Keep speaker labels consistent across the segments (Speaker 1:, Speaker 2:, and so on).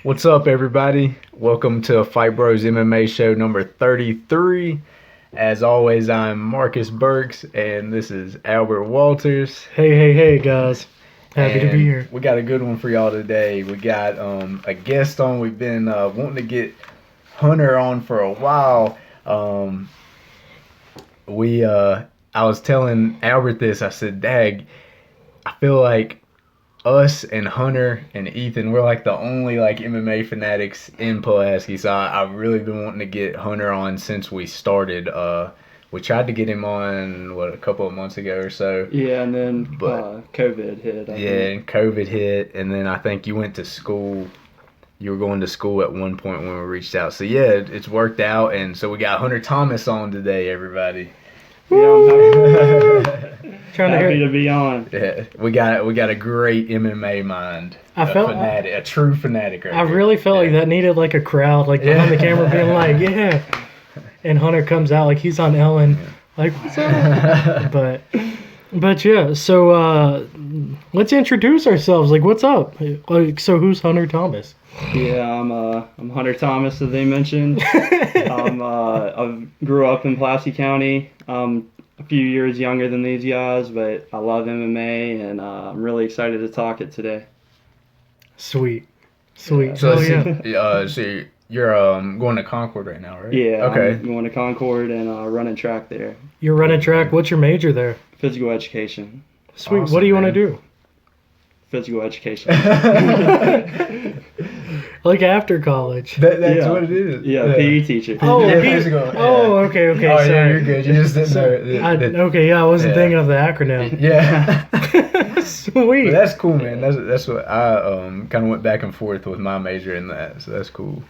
Speaker 1: What's up, everybody? Welcome to Fight Bros MMA show number 33. As always, I'm Marcus Burks, and this is Albert Walters.
Speaker 2: Hey, guys. Happy to be here.
Speaker 1: We got a good one for y'all today. We got a guest on. We've been wanting to get Hunter on for a while. I was telling Albert this. I said, Dag, I feel like us and Hunter and Ethan, we're like the only like MMA fanatics in Pulaski. So I've really been wanting to get Hunter on since we started. We tried to get him on a couple of months ago or so.
Speaker 2: Yeah, and then COVID hit.
Speaker 1: And COVID hit, and then I think you went to school. You were going to school at one point when we reached out. So yeah, it's worked out, and so we got Hunter Thomas on today, everybody.
Speaker 2: Yeah, I'm happy to be on.
Speaker 1: Yeah, we got a great MMA mind. A true fanatic. Right
Speaker 2: I really felt like that needed like a crowd, like behind the camera, being like, "Yeah," and Hunter comes out like he's on Ellen, like, "What's up?" But yeah. So let's introduce ourselves. Like, what's up? Like, so who's Hunter Thomas?
Speaker 3: Yeah, I'm Hunter Thomas, as they mentioned. I grew up in Pulaski County. A few years younger than these guys, but I love MMA, and I'm really excited to talk it today.
Speaker 2: Sweet.
Speaker 1: So you're going to Concord right now, right?
Speaker 3: Yeah.
Speaker 1: Okay.
Speaker 3: I'm going to Concord and running track there.
Speaker 2: You're running track. What's your major there?
Speaker 3: Physical education.
Speaker 2: Sweet.
Speaker 1: Awesome,
Speaker 2: What do you want
Speaker 1: man.
Speaker 2: to do?
Speaker 3: Physical education.
Speaker 2: Like after college.
Speaker 1: That's what it is.
Speaker 3: Yeah, PE teacher.
Speaker 2: Oh,
Speaker 1: Yeah,
Speaker 2: P-
Speaker 1: physical,
Speaker 2: oh,
Speaker 1: yeah.
Speaker 2: okay.
Speaker 1: Oh,
Speaker 2: Sorry.
Speaker 1: yeah, you're good. You just didn't know.
Speaker 2: I wasn't
Speaker 1: Yeah.
Speaker 2: thinking of the acronym.
Speaker 1: Yeah.
Speaker 2: Sweet.
Speaker 1: But that's cool, man. That's what I kind of went back and forth with my major in that, so that's cool.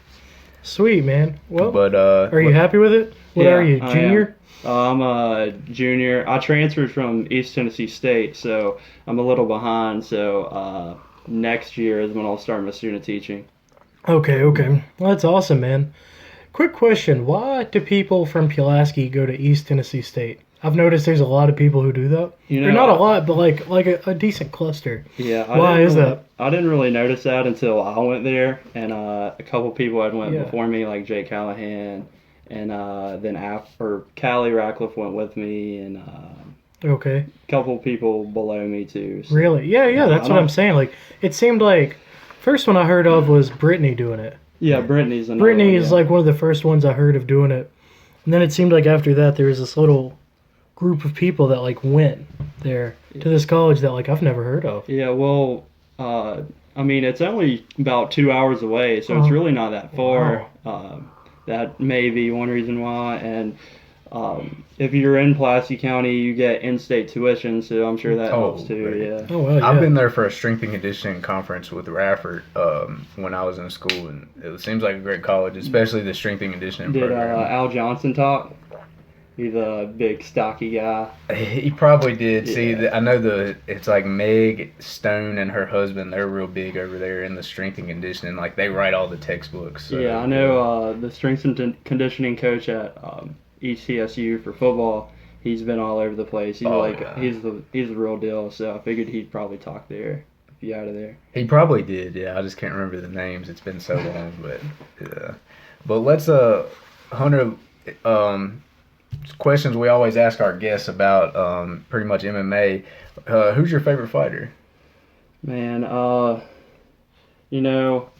Speaker 2: Sweet, man. Well,
Speaker 1: But
Speaker 2: are you happy with it? What
Speaker 3: Yeah,
Speaker 2: are you,
Speaker 3: I am.
Speaker 2: junior?
Speaker 3: I'm a junior. I transferred from East Tennessee State, so I'm a little behind. So next year is when I'll start my student teaching.
Speaker 2: Okay. Well, that's awesome, man. Quick question. Why do people from Pulaski go to East Tennessee State? I've noticed there's a lot of people who do that. Or not a lot, but like a decent cluster.
Speaker 3: Yeah.
Speaker 2: Why is that?
Speaker 3: I didn't really notice that until I went there, and a couple people had went
Speaker 2: Yeah.
Speaker 3: before me, like Jake Callahan, and then Callie Ratcliffe went with me, and
Speaker 2: Okay.
Speaker 3: a couple people below me too. So.
Speaker 2: Really? Yeah, that's what I'm saying. Like, it seemed like first one I heard of was Brittany doing it.
Speaker 3: Yeah, Brittany's another
Speaker 2: Brittany
Speaker 3: one,
Speaker 2: is
Speaker 3: yeah.
Speaker 2: like one of the first ones I heard of doing it. And then it seemed like after that there was this little group of people that like went there to this college that like I've never heard of.
Speaker 3: Yeah, well, I mean, it's only about 2 hours away, so it's really not that far. That may be one reason why. And if you're in Pulaski County, you get in-state tuition, so I'm sure that helps too.
Speaker 1: right.
Speaker 3: Yeah.
Speaker 2: Oh well, yeah.
Speaker 1: I've been there for a strength and conditioning conference with Rafford when I was in school, and it seems like a great college, especially the strength and conditioning
Speaker 3: Did
Speaker 1: program.
Speaker 3: Al Johnson talk? He's a big, stocky guy.
Speaker 1: He probably did.
Speaker 3: Yeah.
Speaker 1: See, I know it's like Meg Stone and her husband. They're real big over there in the strength and conditioning. Like they write all the textbooks. So.
Speaker 3: Yeah, I know the strength and conditioning coach at ETSU for football. He's been all over the place. He's he's the real deal. So I figured he'd probably talk there if you out of there.
Speaker 1: He probably did. Yeah, I just can't remember the names. It's been so long, but yeah. But let's Hunter. Questions we always ask our guests about pretty much MMA. Who's your favorite fighter?
Speaker 3: Man, you know,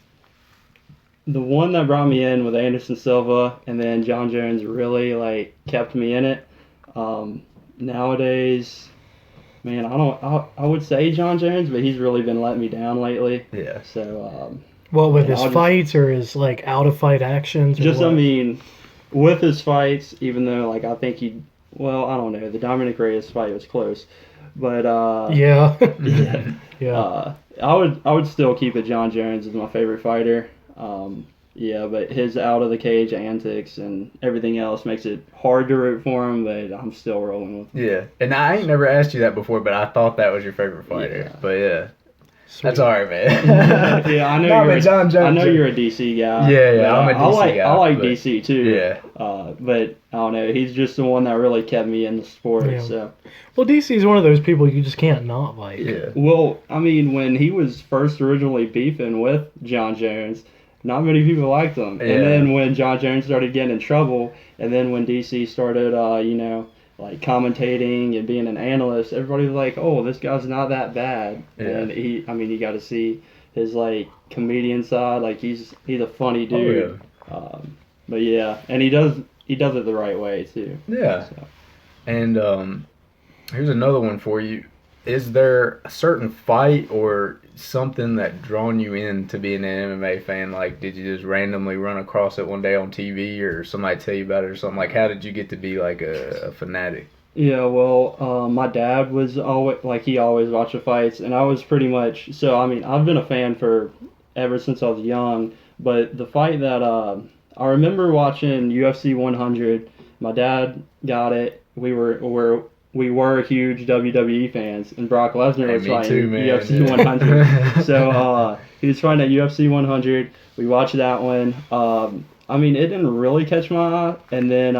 Speaker 3: the one that brought me in with Anderson Silva, and then John Jones really like kept me in it. Nowadays, man, I would say John Jones, but he's really been letting me down lately.
Speaker 1: Yeah.
Speaker 3: So
Speaker 2: Well, with
Speaker 3: and
Speaker 2: his fights or his like out of fight actions. Or
Speaker 3: just
Speaker 2: what?
Speaker 3: I mean, with his fights, even though like I think I don't know, the Dominic Reyes fight was close, but
Speaker 2: Yeah.
Speaker 3: yeah.
Speaker 2: Yeah.
Speaker 3: I would still keep it John Jones as my favorite fighter. Yeah, but his out of the cage antics and everything else makes it hard to root for him, but I'm still rolling with him.
Speaker 1: Yeah. And I ain't never asked you that before, but I thought that was your favorite fighter.
Speaker 3: Yeah.
Speaker 1: But yeah.
Speaker 2: Sweet.
Speaker 1: That's all right, man.
Speaker 3: Yeah, I know
Speaker 1: No,
Speaker 3: you're.
Speaker 1: but John Jones,
Speaker 3: I know you're a DC guy.
Speaker 1: Yeah,
Speaker 3: but,
Speaker 1: I'm a DC guy,
Speaker 3: I like
Speaker 1: but-
Speaker 3: DC too.
Speaker 1: Yeah.
Speaker 3: But I don't know. He's just the one that really kept me in the sport.
Speaker 2: Yeah.
Speaker 3: So,
Speaker 2: Well, DC is one of those people you just can't not like.
Speaker 1: Yeah.
Speaker 3: well, I mean, when he was first originally beefing with John Jones, not many people liked him.
Speaker 1: Yeah.
Speaker 3: And then when John Jones started getting in trouble, and then when DC started, like commentating and being an analyst, everybody was like, "Oh, this guy's not that bad."
Speaker 1: Yeah.
Speaker 3: And you got to see his like comedian side. Like he's a funny dude.
Speaker 1: Oh,
Speaker 3: But yeah, and he does it the right way too.
Speaker 1: yeah.
Speaker 3: So.
Speaker 1: And here's another one for you. Is there a certain fight or something that drawn you into being an MMA fan? Like, did you just randomly run across it one day on TV, or somebody tell you about it, or something? Like, how did you get to be like a fanatic?
Speaker 3: Yeah, well, my dad was always like he always watched the fights, and I was pretty much so. I mean, I've been a fan for ever since I was young. But the fight that I remember watching UFC 100, my dad got it. We were huge WWE fans, and Brock Lesnar was fighting UFC 100. So he was fighting at UFC 100. We watched that one. I mean, it didn't really catch my eye. And then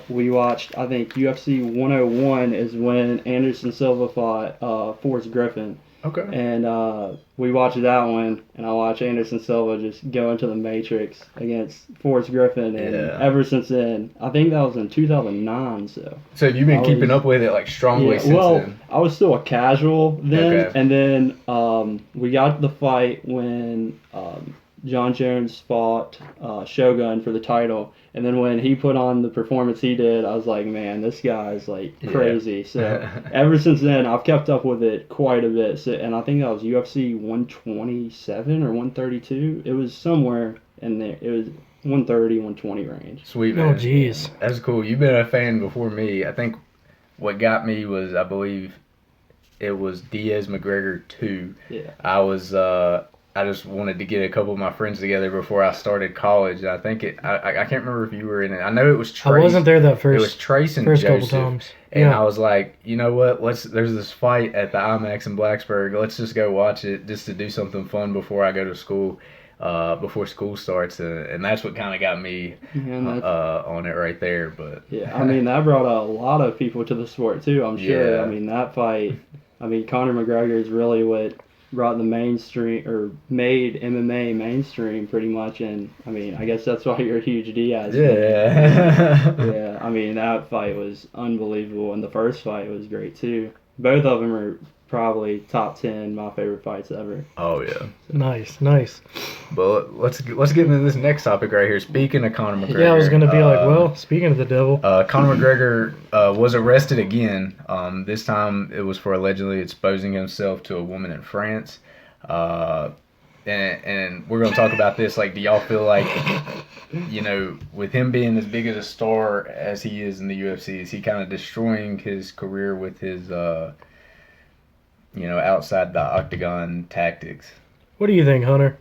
Speaker 3: we watched, I think, UFC 101 is when Anderson Silva fought Forrest Griffin.
Speaker 1: Okay.
Speaker 3: And we watched that one, and I watched Anderson Silva just go into the Matrix against Forrest Griffin. And ever since then, I think that was in 2009. So
Speaker 1: you've been keeping up with it like strongly since then?
Speaker 3: I was still a casual then, and then we got the fight when John Jones fought Shogun for the title. And then when he put on the performance he did, I was like, man, this guy is like crazy. So ever since then, I've kept up with it quite a bit. So, and I think that was UFC 127 or 132. It was somewhere in there. It was 130, 120 range.
Speaker 1: Sweet, man.
Speaker 2: Oh, jeez.
Speaker 1: That's cool. You've been a fan before me. I think what got me was, I believe, it was Diaz McGregor 2.
Speaker 3: Yeah.
Speaker 1: I just wanted to get a couple of my friends together before I started college. I think I can't remember if you were in it. I know it was Trace.
Speaker 2: I wasn't there that first.
Speaker 1: It was Trace and
Speaker 2: first
Speaker 1: Joseph.
Speaker 2: Couple times.
Speaker 1: And I was like, you know what? There's this fight at the IMAX in Blacksburg. Let's just go watch it just to do something fun before I go to school, before school starts. And that's what kind of got me on it right there. But
Speaker 3: yeah, I mean, that brought a lot of people to the sport too, I'm sure.
Speaker 1: Yeah.
Speaker 3: I mean, that fight, Conor McGregor is really what brought the mainstream or made MMA mainstream pretty much, and I mean I guess that's why you're a huge Diaz fan. Yeah, I mean that fight was unbelievable, and the first fight was great too. Both of them are probably top 10 my favorite fights ever.
Speaker 1: Oh yeah.
Speaker 2: Nice.
Speaker 1: But let's get into this next topic right here. Speaking of Conor McGregor.
Speaker 2: Yeah, I was gonna be like, well, speaking of the devil.
Speaker 1: Conor McGregor was arrested again. This time it was for allegedly exposing himself to a woman in France. And we're gonna talk about this. Like, do y'all feel like, with him being as big as a star as he is in the UFC, is he kind of destroying his career with his outside the octagon tactics?
Speaker 2: What do you think, Hunter?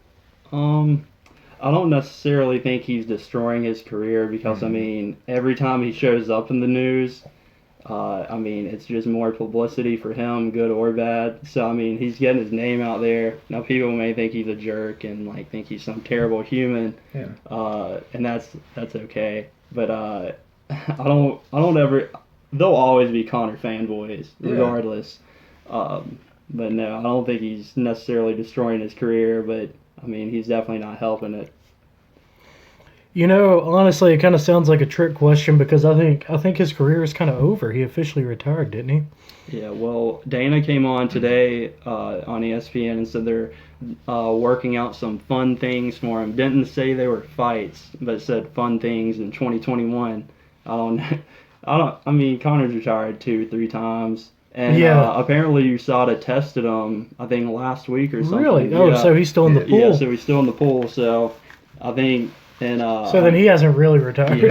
Speaker 3: I don't necessarily think he's destroying his career because, every time he shows up in the news, it's just more publicity for him, good or bad. So, he's getting his name out there. Now, people may think he's a jerk and, think he's some terrible human.
Speaker 1: Yeah.
Speaker 3: And that's okay. But I don't ever... There'll always be Conor fanboys, regardless. But no, I don't think he's necessarily destroying his career, but he's definitely not helping it.
Speaker 2: Honestly, it kind of sounds like a trick question because I think his career is kind of over. He officially retired, didn't he?
Speaker 3: Yeah, well, Dana came on today on ESPN and said they're working out some fun things for him. Didn't say they were fights, but said fun things in 2021. Conor's retired 2-3 times. And apparently USADA tested him, I think, last week or something.
Speaker 2: Really? Oh, so he's still in the pool.
Speaker 3: Yeah, so he's still in the pool. So I think, and
Speaker 2: so then he hasn't really retired.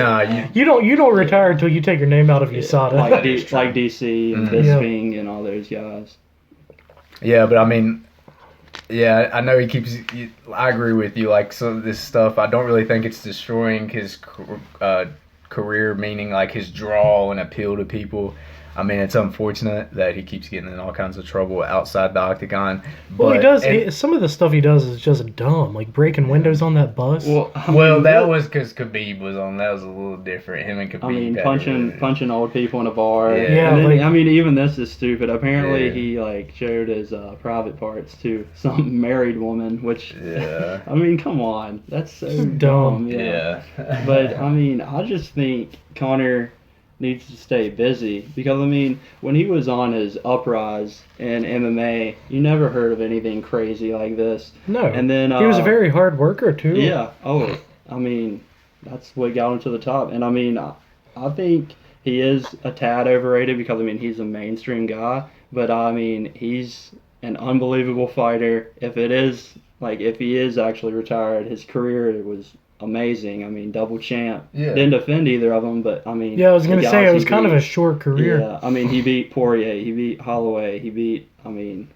Speaker 2: You don't retire until you take your name out of USADA.
Speaker 3: Like DC and Bisping and all those guys.
Speaker 1: Yeah, but I know he keeps. I agree with you. Like, some of this stuff, I don't really think it's destroying his career, meaning like his draw and appeal to people. I mean, it's unfortunate that he keeps getting in all kinds of trouble outside the octagon.
Speaker 2: Well, he
Speaker 1: but-
Speaker 2: does.
Speaker 1: and-
Speaker 2: Some of the stuff he does is just dumb, like breaking windows on that bus.
Speaker 3: Well,
Speaker 1: that was because Khabib was on. That was a little different. Him and Khabib.
Speaker 3: I mean,
Speaker 1: had
Speaker 3: punching old people in a bar.
Speaker 1: Yeah.
Speaker 2: Yeah,
Speaker 3: And then,
Speaker 2: like-
Speaker 3: I mean, even this is stupid. Apparently,
Speaker 1: Yeah.
Speaker 3: he like showed his private parts to some married woman, which
Speaker 1: Yeah.
Speaker 3: I mean, come on, that's so
Speaker 2: Dumb.
Speaker 3: dumb.
Speaker 1: Yeah.
Speaker 3: But I mean, I just think Conor needs to stay busy because I mean, when he was on his uprise in MMA, you never heard of anything crazy like this.
Speaker 2: no,
Speaker 3: And then
Speaker 2: he was a very hard worker too.
Speaker 3: yeah. Oh, I mean, that's what got him to the top. And I mean, I think he is a tad overrated because I mean he's a mainstream guy, but I mean he's an unbelievable fighter. If he is actually retired, his career was amazing. I mean, double champ.
Speaker 1: Yeah.
Speaker 3: Didn't defend either of them, but I mean.
Speaker 2: Yeah, I was
Speaker 3: the
Speaker 2: gonna
Speaker 3: guys
Speaker 2: say it
Speaker 3: he
Speaker 2: was kind of a
Speaker 3: beat-
Speaker 2: short career.
Speaker 3: Yeah, I mean, he beat Poirier, he beat Holloway, I mean,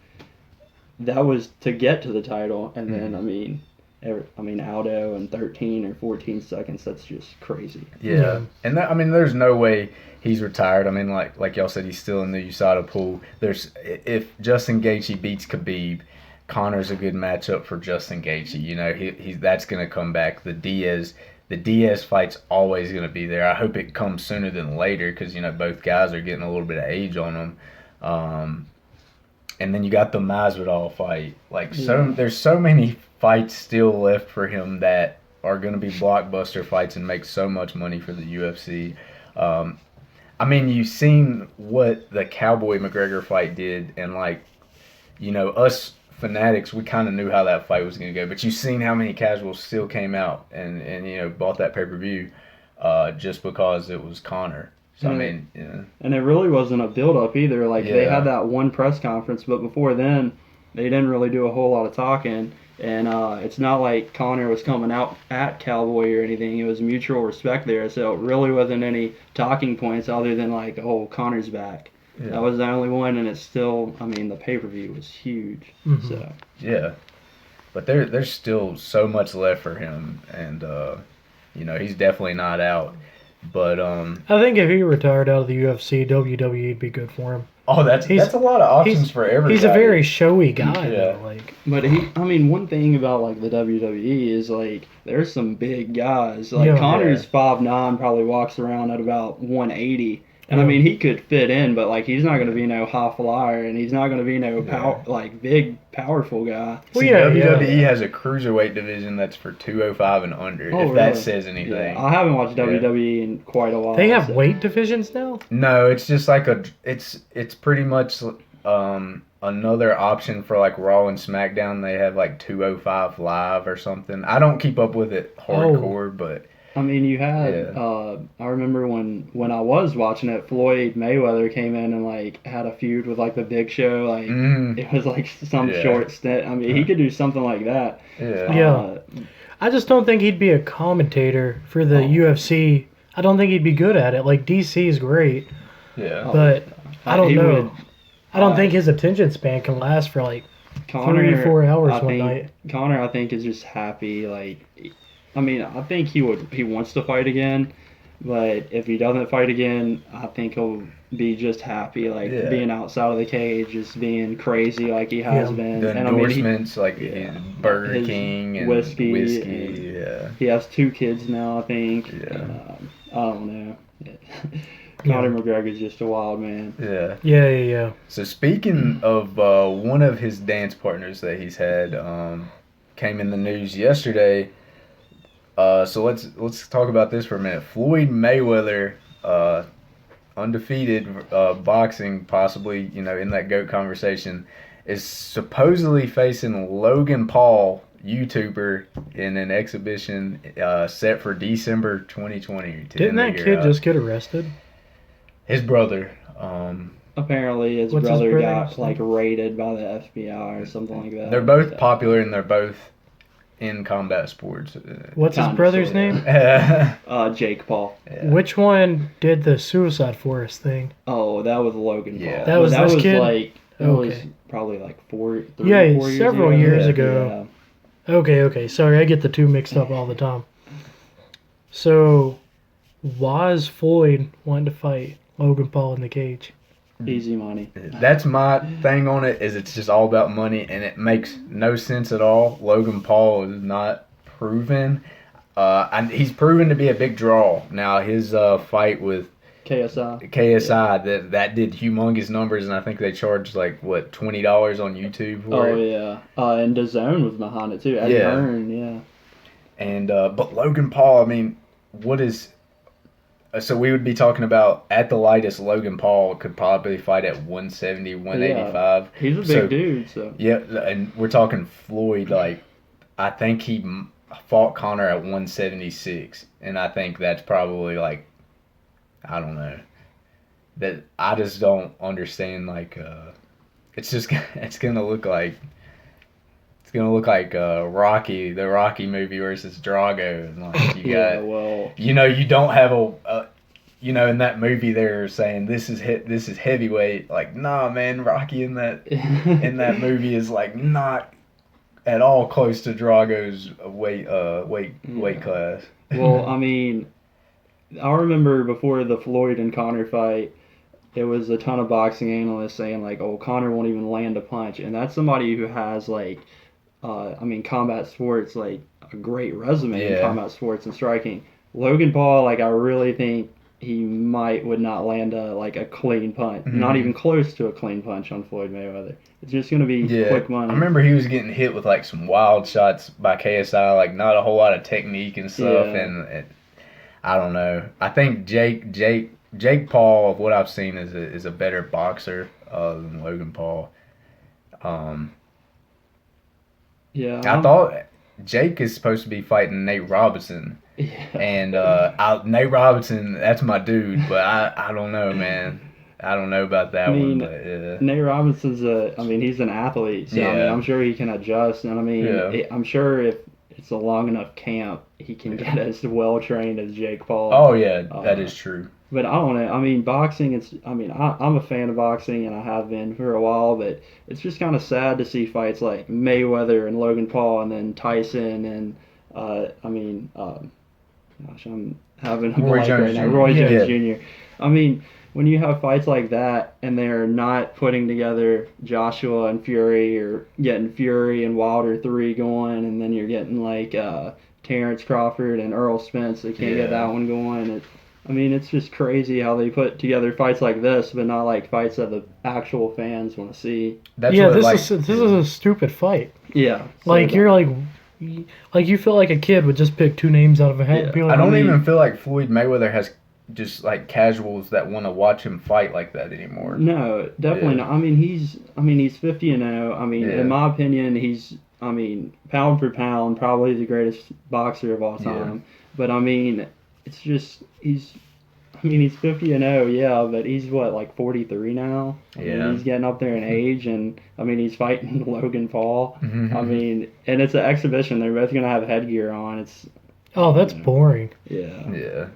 Speaker 3: that was to get to the title, and then Aldo in 13 or 14 seconds. That's just crazy.
Speaker 1: Yeah, and I mean, there's no way he's retired. I mean, like y'all said, he's still in the USADA pool. If Justin Gaethje beats Khabib, Conor's a good matchup for Justin Gaethje. You know, he's that's gonna come back. The Diaz fight's always gonna be there. I hope it comes sooner than later because you know both guys are getting a little bit of age on them. And then you got the Masvidal fight. There's so many fights still left for him that are going to be blockbuster fights and make so much money for the UFC. I mean, you've seen what the Cowboy McGregor fight did, and us fanatics, we kind of knew how that fight was going to go. But you've seen how many casuals still came out and bought that pay-per-view just because it was Conor. So, I mean, yeah.
Speaker 3: And it really wasn't a build-up either. They
Speaker 1: Yeah.
Speaker 3: had that one press conference, but before then, they didn't really do a whole lot of talking. And it's not like Conor was coming out at Cowboy or anything. It was mutual respect there. So it really wasn't any talking points other than Conor's back.
Speaker 1: Yeah.
Speaker 3: That was the only one, and it's still, I mean, the pay-per-view was huge.
Speaker 2: Mhm.
Speaker 3: So
Speaker 1: Yeah, but there's still so much left for him, and he's definitely not out. But
Speaker 2: I think if he retired out of the UFC, WWE'd be good for him.
Speaker 1: that's a lot of options for everybody.
Speaker 2: He's a very showy guy,
Speaker 1: Yeah.
Speaker 2: though.
Speaker 3: But one thing about the WWE is there's some big guys.
Speaker 2: Yeah.
Speaker 3: Conor's 5'9", probably walks around at about 180. And I
Speaker 2: Yeah.
Speaker 3: mean, he could fit in, but he's not going to be no high flyer, and he's not going to be no big powerful guy.
Speaker 2: Well,
Speaker 1: See,
Speaker 2: yeah,
Speaker 1: WWE
Speaker 2: yeah.
Speaker 1: has a cruiserweight division that's for 205 and under.
Speaker 3: Oh,
Speaker 1: if that
Speaker 3: really?
Speaker 1: says anything.
Speaker 3: Yeah, I haven't watched WWE in quite a while.
Speaker 2: They have
Speaker 3: so-
Speaker 2: weight divisions now?
Speaker 1: No, it's just it's pretty much another option for Raw and SmackDown. They have 205 Live or something. I don't keep up with it hardcore, but
Speaker 3: I mean, you had.
Speaker 1: Yeah.
Speaker 3: I remember when I was watching it, Floyd Mayweather came in and had a feud with the Big Show. It was some
Speaker 1: Yeah.
Speaker 3: short stint. I mean, he could do something like that.
Speaker 1: yeah.
Speaker 2: Yeah. I just don't think he'd be a commentator for the UFC. I don't think he'd be good at it. DC is great,
Speaker 1: Yeah.
Speaker 2: but I don't
Speaker 3: He
Speaker 2: know.
Speaker 3: would-
Speaker 2: I don't think his attention span can last for 3-4 hours one night.
Speaker 3: Connor, I think, is just happy. I mean, I think he wants to fight again, but if he doesn't fight again, I think he'll be just happy,
Speaker 1: Yeah.
Speaker 3: being outside of the cage, just being crazy like he has
Speaker 2: Yeah.
Speaker 3: been.
Speaker 1: The
Speaker 3: And I mean,
Speaker 1: endorsements Burger
Speaker 3: his
Speaker 1: King and
Speaker 3: whiskey
Speaker 1: yeah.
Speaker 3: he has 2 kids now, I think.
Speaker 1: Yeah.
Speaker 3: I don't know. Conor McGregor's just a wild man.
Speaker 1: Yeah.
Speaker 2: Yeah.
Speaker 1: So speaking of one of his dance partners that he's had, came in the news yesterday. So let's talk about this for a minute. Floyd Mayweather, undefeated boxing, possibly in that GOAT conversation, is supposedly facing Logan Paul, YouTuber, in an exhibition set for December 2020.
Speaker 2: Didn't that kid just get arrested?
Speaker 1: His brother.
Speaker 3: Apparently, his
Speaker 2: What's his
Speaker 3: brother
Speaker 2: brother's
Speaker 3: got
Speaker 2: name?
Speaker 3: raided by the FBI or something like that.
Speaker 1: They're both
Speaker 3: So-
Speaker 1: popular and they're both in combat sports.
Speaker 2: What's his
Speaker 3: Kinda,
Speaker 2: brother's
Speaker 3: sorta.
Speaker 2: name?
Speaker 3: Jake Paul.
Speaker 1: Yeah.
Speaker 2: Which one did the Suicide Forest thing?
Speaker 3: Oh, that was Logan Paul.
Speaker 1: Yeah.
Speaker 2: That was this kid?
Speaker 3: That was
Speaker 2: Okay.
Speaker 3: probably 4
Speaker 2: Yeah,
Speaker 3: 4 years
Speaker 2: several
Speaker 3: ago.
Speaker 2: years
Speaker 3: Yeah,
Speaker 2: ago. Okay. Sorry, I get the two mixed up all the time. So, why is Floyd wanting to fight Logan Paul in the cage?
Speaker 3: Easy money.
Speaker 1: That's my thing on it. Is it's just all about money, and it makes no sense at all. Logan Paul is not proven. And he's proven to be a big draw. Now his fight with KSI that did humongous numbers, and I think they charged like what $20 on YouTube for it.
Speaker 3: Yeah. And DAZN was behind it too. Eddie Hearn, yeah.
Speaker 1: And but Logan Paul, I mean, what is? So we would be talking about at the lightest, Logan Paul could probably fight at 170, 185.
Speaker 3: Yeah. He's a big dude, so.
Speaker 1: Yeah, and we're talking Floyd. Like, I think he fought Conor at 176, and I think that's probably like, I don't know. That I just don't understand. Like, it's gonna look like. Rocky, the Rocky movie versus Drago, and like you got, you don't have in that movie they're saying this is heavyweight. Like, nah, man, Rocky in that movie is like not at all close to Drago's weight class.
Speaker 3: Well, I mean, I remember before the Floyd and Conor fight, it was a ton of boxing analysts saying like, oh, Conor won't even land a punch, and that's somebody who has like. Combat sports, like a great resume in combat sports and striking. Logan Paul, like I really think he would not land a clean punch, not even close to a clean punch on Floyd Mayweather. It's just gonna be quick money.
Speaker 1: I remember he was getting hit with like some wild shots by KSI, like not a whole lot of technique and stuff, and I don't know. I think Jake Paul, what I've seen is a better boxer than Logan Paul.
Speaker 3: Yeah,
Speaker 1: I thought Jake is supposed to be fighting Nate Robinson, and Nate Robinson, that's my dude, but I don't know, man. I don't know about that one. But,
Speaker 3: Nate Robinson's he's an athlete, so I'm sure he can adjust, and I'm sure if it's a long enough camp, he can get as well trained as Jake Paul.
Speaker 1: Oh yeah, that is true.
Speaker 3: But I don't know. Boxing. I'm a fan of boxing, and I have been for a while. But it's just kind of sad to see fights like Mayweather and Logan Paul, and then Tyson, and I'm having a blank right now. Roy Jones Jr. When you have fights like that, and they're not putting together Joshua and Fury, or getting Fury and Wilder 3 going, and then you're getting like Terrence Crawford and Earl Spence. They can't get that one going. It's just crazy how they put together fights like this, but not like fights that the actual fans want to see.
Speaker 2: This is a stupid fight.
Speaker 3: Yeah.
Speaker 2: Like, you're like you feel like a kid would just pick two names out of a hat.
Speaker 1: I don't even feel like Floyd Mayweather has just like casuals that want to watch him fight like that anymore.
Speaker 3: No, definitely not. He's 50-0. In my opinion, he's pound for pound probably the greatest boxer of all time. But it's just he's 50-0, but he's what, like 43 now. He's getting up there in age, and he's fighting Logan Paul. And it's an exhibition. They're both gonna have headgear on.
Speaker 2: That's boring.
Speaker 1: Yeah.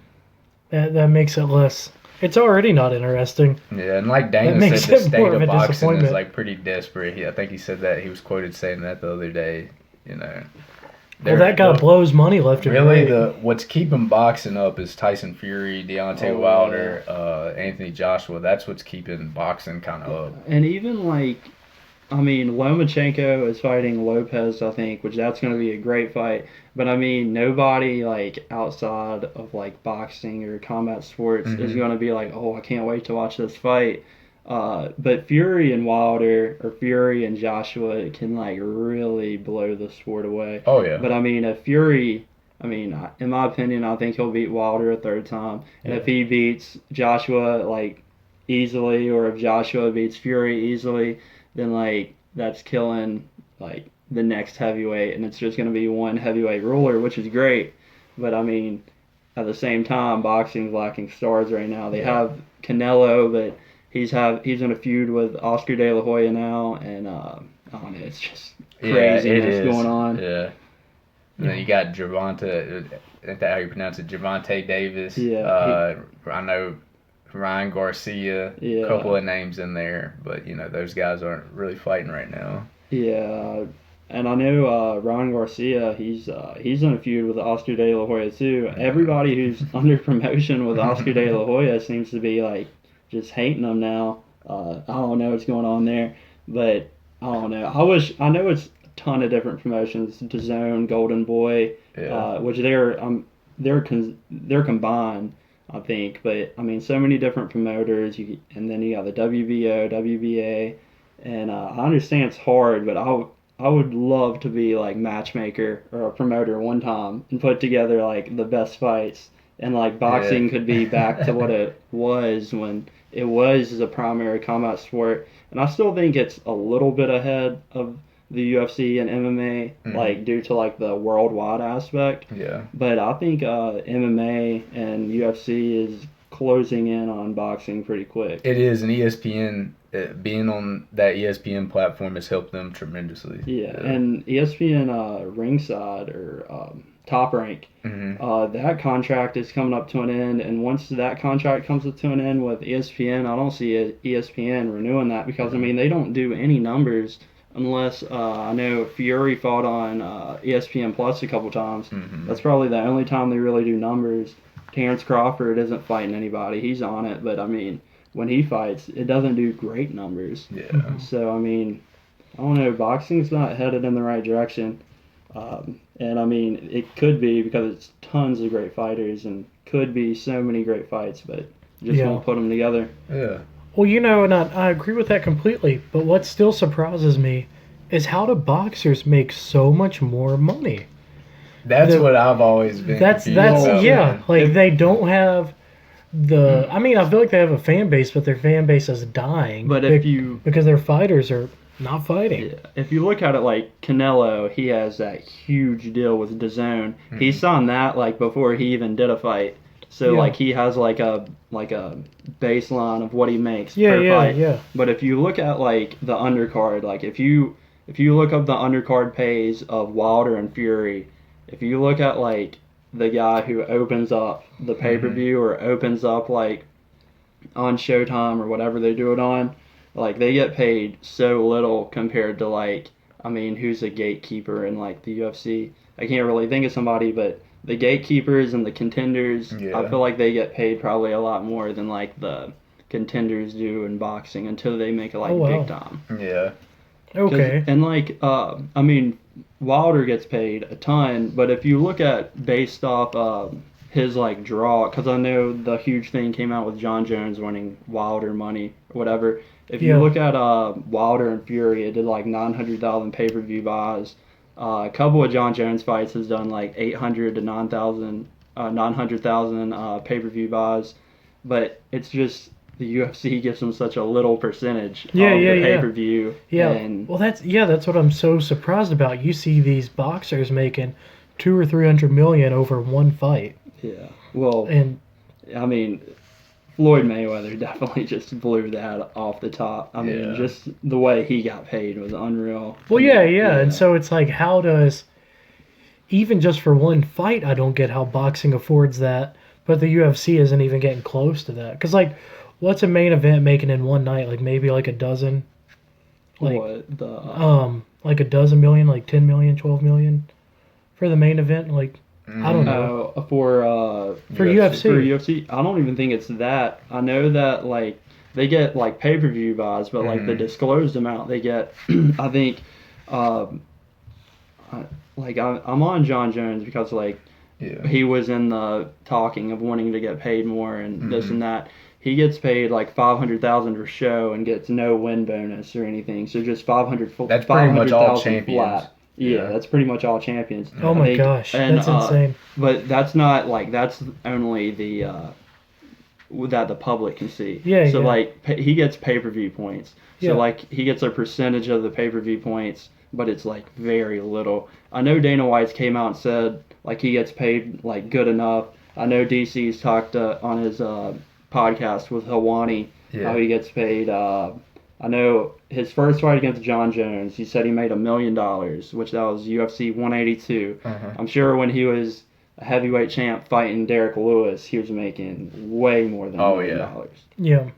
Speaker 2: That makes it less. It's already not interesting.
Speaker 1: Yeah, and like Dana said, the state of boxing is like pretty desperate. I think he said that. He was quoted saying that the other day.
Speaker 2: That guy blows money left and right.
Speaker 1: Really, what's keeping boxing up is Tyson Fury, Deontay Wilder, Anthony Joshua. That's what's keeping boxing kind of up.
Speaker 3: And even Lomachenko is fighting Lopez, I think, which that's going to be a great fight. But nobody like outside of like boxing or combat sports is going to be like, oh, I can't wait to watch this fight. But Fury and Wilder, or Fury and Joshua, can like really blow the sport away.
Speaker 1: Oh yeah.
Speaker 3: But if Fury, in my opinion, I think he'll beat Wilder a third time. And if he beats Joshua like easily, or if Joshua beats Fury easily, then like that's killing like the next heavyweight, and it's just going to be one heavyweight ruler, which is great. But at the same time, boxing's lacking stars right now. They have Canelo, but he's in a feud with Oscar De La Hoya now, and I don't know, it's just craziness going on.
Speaker 1: Yeah. And then you got Gervonta, is that how you pronounce it? Gervonta Davis.
Speaker 3: Yeah.
Speaker 1: I know Ryan Garcia, a couple of names in there, but those guys aren't really fighting right now.
Speaker 3: Yeah. And I know Ryan Garcia, he's in a feud with Oscar De La Hoya too. Everybody who's under promotion with Oscar De La Hoya seems to be like just hating him now. I don't know what's going on there, but I don't know. I know it's a ton of different promotions, DAZN, Golden Boy, which they're combined, I think. But I mean, so many different promoters. And then you got the WBO, WBA, and I understand it's hard, but I would love to be like matchmaker or a promoter one time and put together like the best fights. And like boxing could be back to what it was when it was as a primary combat sport. And I still think it's a little bit ahead of the UFC and MMA, like due to like the worldwide aspect.
Speaker 1: Yeah.
Speaker 3: But I think MMA and UFC is closing in on boxing pretty quick.
Speaker 1: It is, and ESPN, being on that ESPN platform has helped them tremendously.
Speaker 3: Yeah, and ESPN Ringside or Top Rank, that contract is coming up to an end, and once that contract comes to an end with ESPN, I don't see ESPN renewing that because, I mean, they don't do any numbers unless, I know Fury fought on ESPN Plus a couple times. That's probably the only time they really do numbers. Terrence Crawford isn't fighting anybody. He's on it, but, I mean, when he fights, it doesn't do great numbers.
Speaker 1: Yeah.
Speaker 3: So, I mean, I don't know. Boxing's not headed in the right direction. And, I mean, it could be because it's tons of great fighters and could be so many great fights, but just won't put them together.
Speaker 1: Yeah.
Speaker 2: Well, you know, and I agree with that completely. But what still surprises me is how do boxers make so much more money?
Speaker 1: That's what I've always been.
Speaker 2: That's
Speaker 1: about.
Speaker 2: like they don't have the. I mean, I feel like they have a fan base, but their fan base is dying.
Speaker 3: But
Speaker 2: because their fighters are not fighting.
Speaker 3: Yeah. If you look at it like Canelo, he has that huge deal with DAZN. He signed that like before he even did a fight. So like he has like a baseline of what he makes per fight.
Speaker 2: Yeah.
Speaker 3: But if you look at like the undercard, like if you look up the undercard pays of Wilder and Fury, if you look at like the guy who opens up the pay-per-view or opens up like on Showtime or whatever they do it on, like they get paid so little compared to like, I mean, who's a gatekeeper in like the UFC? I can't really think of somebody, but the gatekeepers and the contenders, I feel like they get paid probably a lot more than like the contenders do in boxing until they make it like big time.
Speaker 1: Yeah.
Speaker 2: Okay.
Speaker 3: And like, I mean, Wilder gets paid a ton, but if you look at based off his like draw, because I know the huge thing came out with John Jones winning Wilder money or whatever. If you look at Wilder and Fury, it did like 900,000 pay-per-view buys. A couple of John Jones fights has done like 800 to 900,000 pay-per-view buys, but it's just the UFC gives them such a little percentage of the pay-per-view.
Speaker 2: Yeah.
Speaker 3: And
Speaker 2: well, that's what I'm so surprised about. You see these boxers making $200 or $300 million over one fight.
Speaker 3: Yeah. Well,
Speaker 2: and
Speaker 3: I mean, Floyd Mayweather definitely just blew that off the top. I mean, just the way he got paid was unreal.
Speaker 2: Well, yeah. And so it's like, how does, even just for one fight, I don't get how boxing affords that, but the UFC isn't even getting close to that. Because, like, what's a main event making in one night? Like, maybe like a dozen? Like,
Speaker 3: What?
Speaker 2: like a dozen million, like 10 million, 12 million for the main event? Like, I don't know.
Speaker 3: For
Speaker 2: UFC.
Speaker 3: For UFC, I don't even think it's that. I know that like they get like pay-per-view buys, but like the disclosed amount they get, I think, I'm on John Jones because like he was in the talking of wanting to get paid more and this and that. He gets paid like $500,000 per show and gets no win bonus or anything. So just 500.
Speaker 1: That's pretty much all champions.
Speaker 3: Flat. Yeah, that's pretty much all champions.
Speaker 2: Oh my gosh, that's insane.
Speaker 3: But that's not like that's only the that the public can see. So like he gets pay-per-view points. So like he gets a percentage of the pay-per-view points, but it's like very little. I know Dana White's came out and said like he gets paid like good enough. I know DC's talked on his podcast with Helwani how he gets paid. I know his first fight against John Jones, he said he made $1 million, which that was UFC 182. I'm sure when he was a heavyweight champ fighting Derek Lewis, he was making way more than $1 million.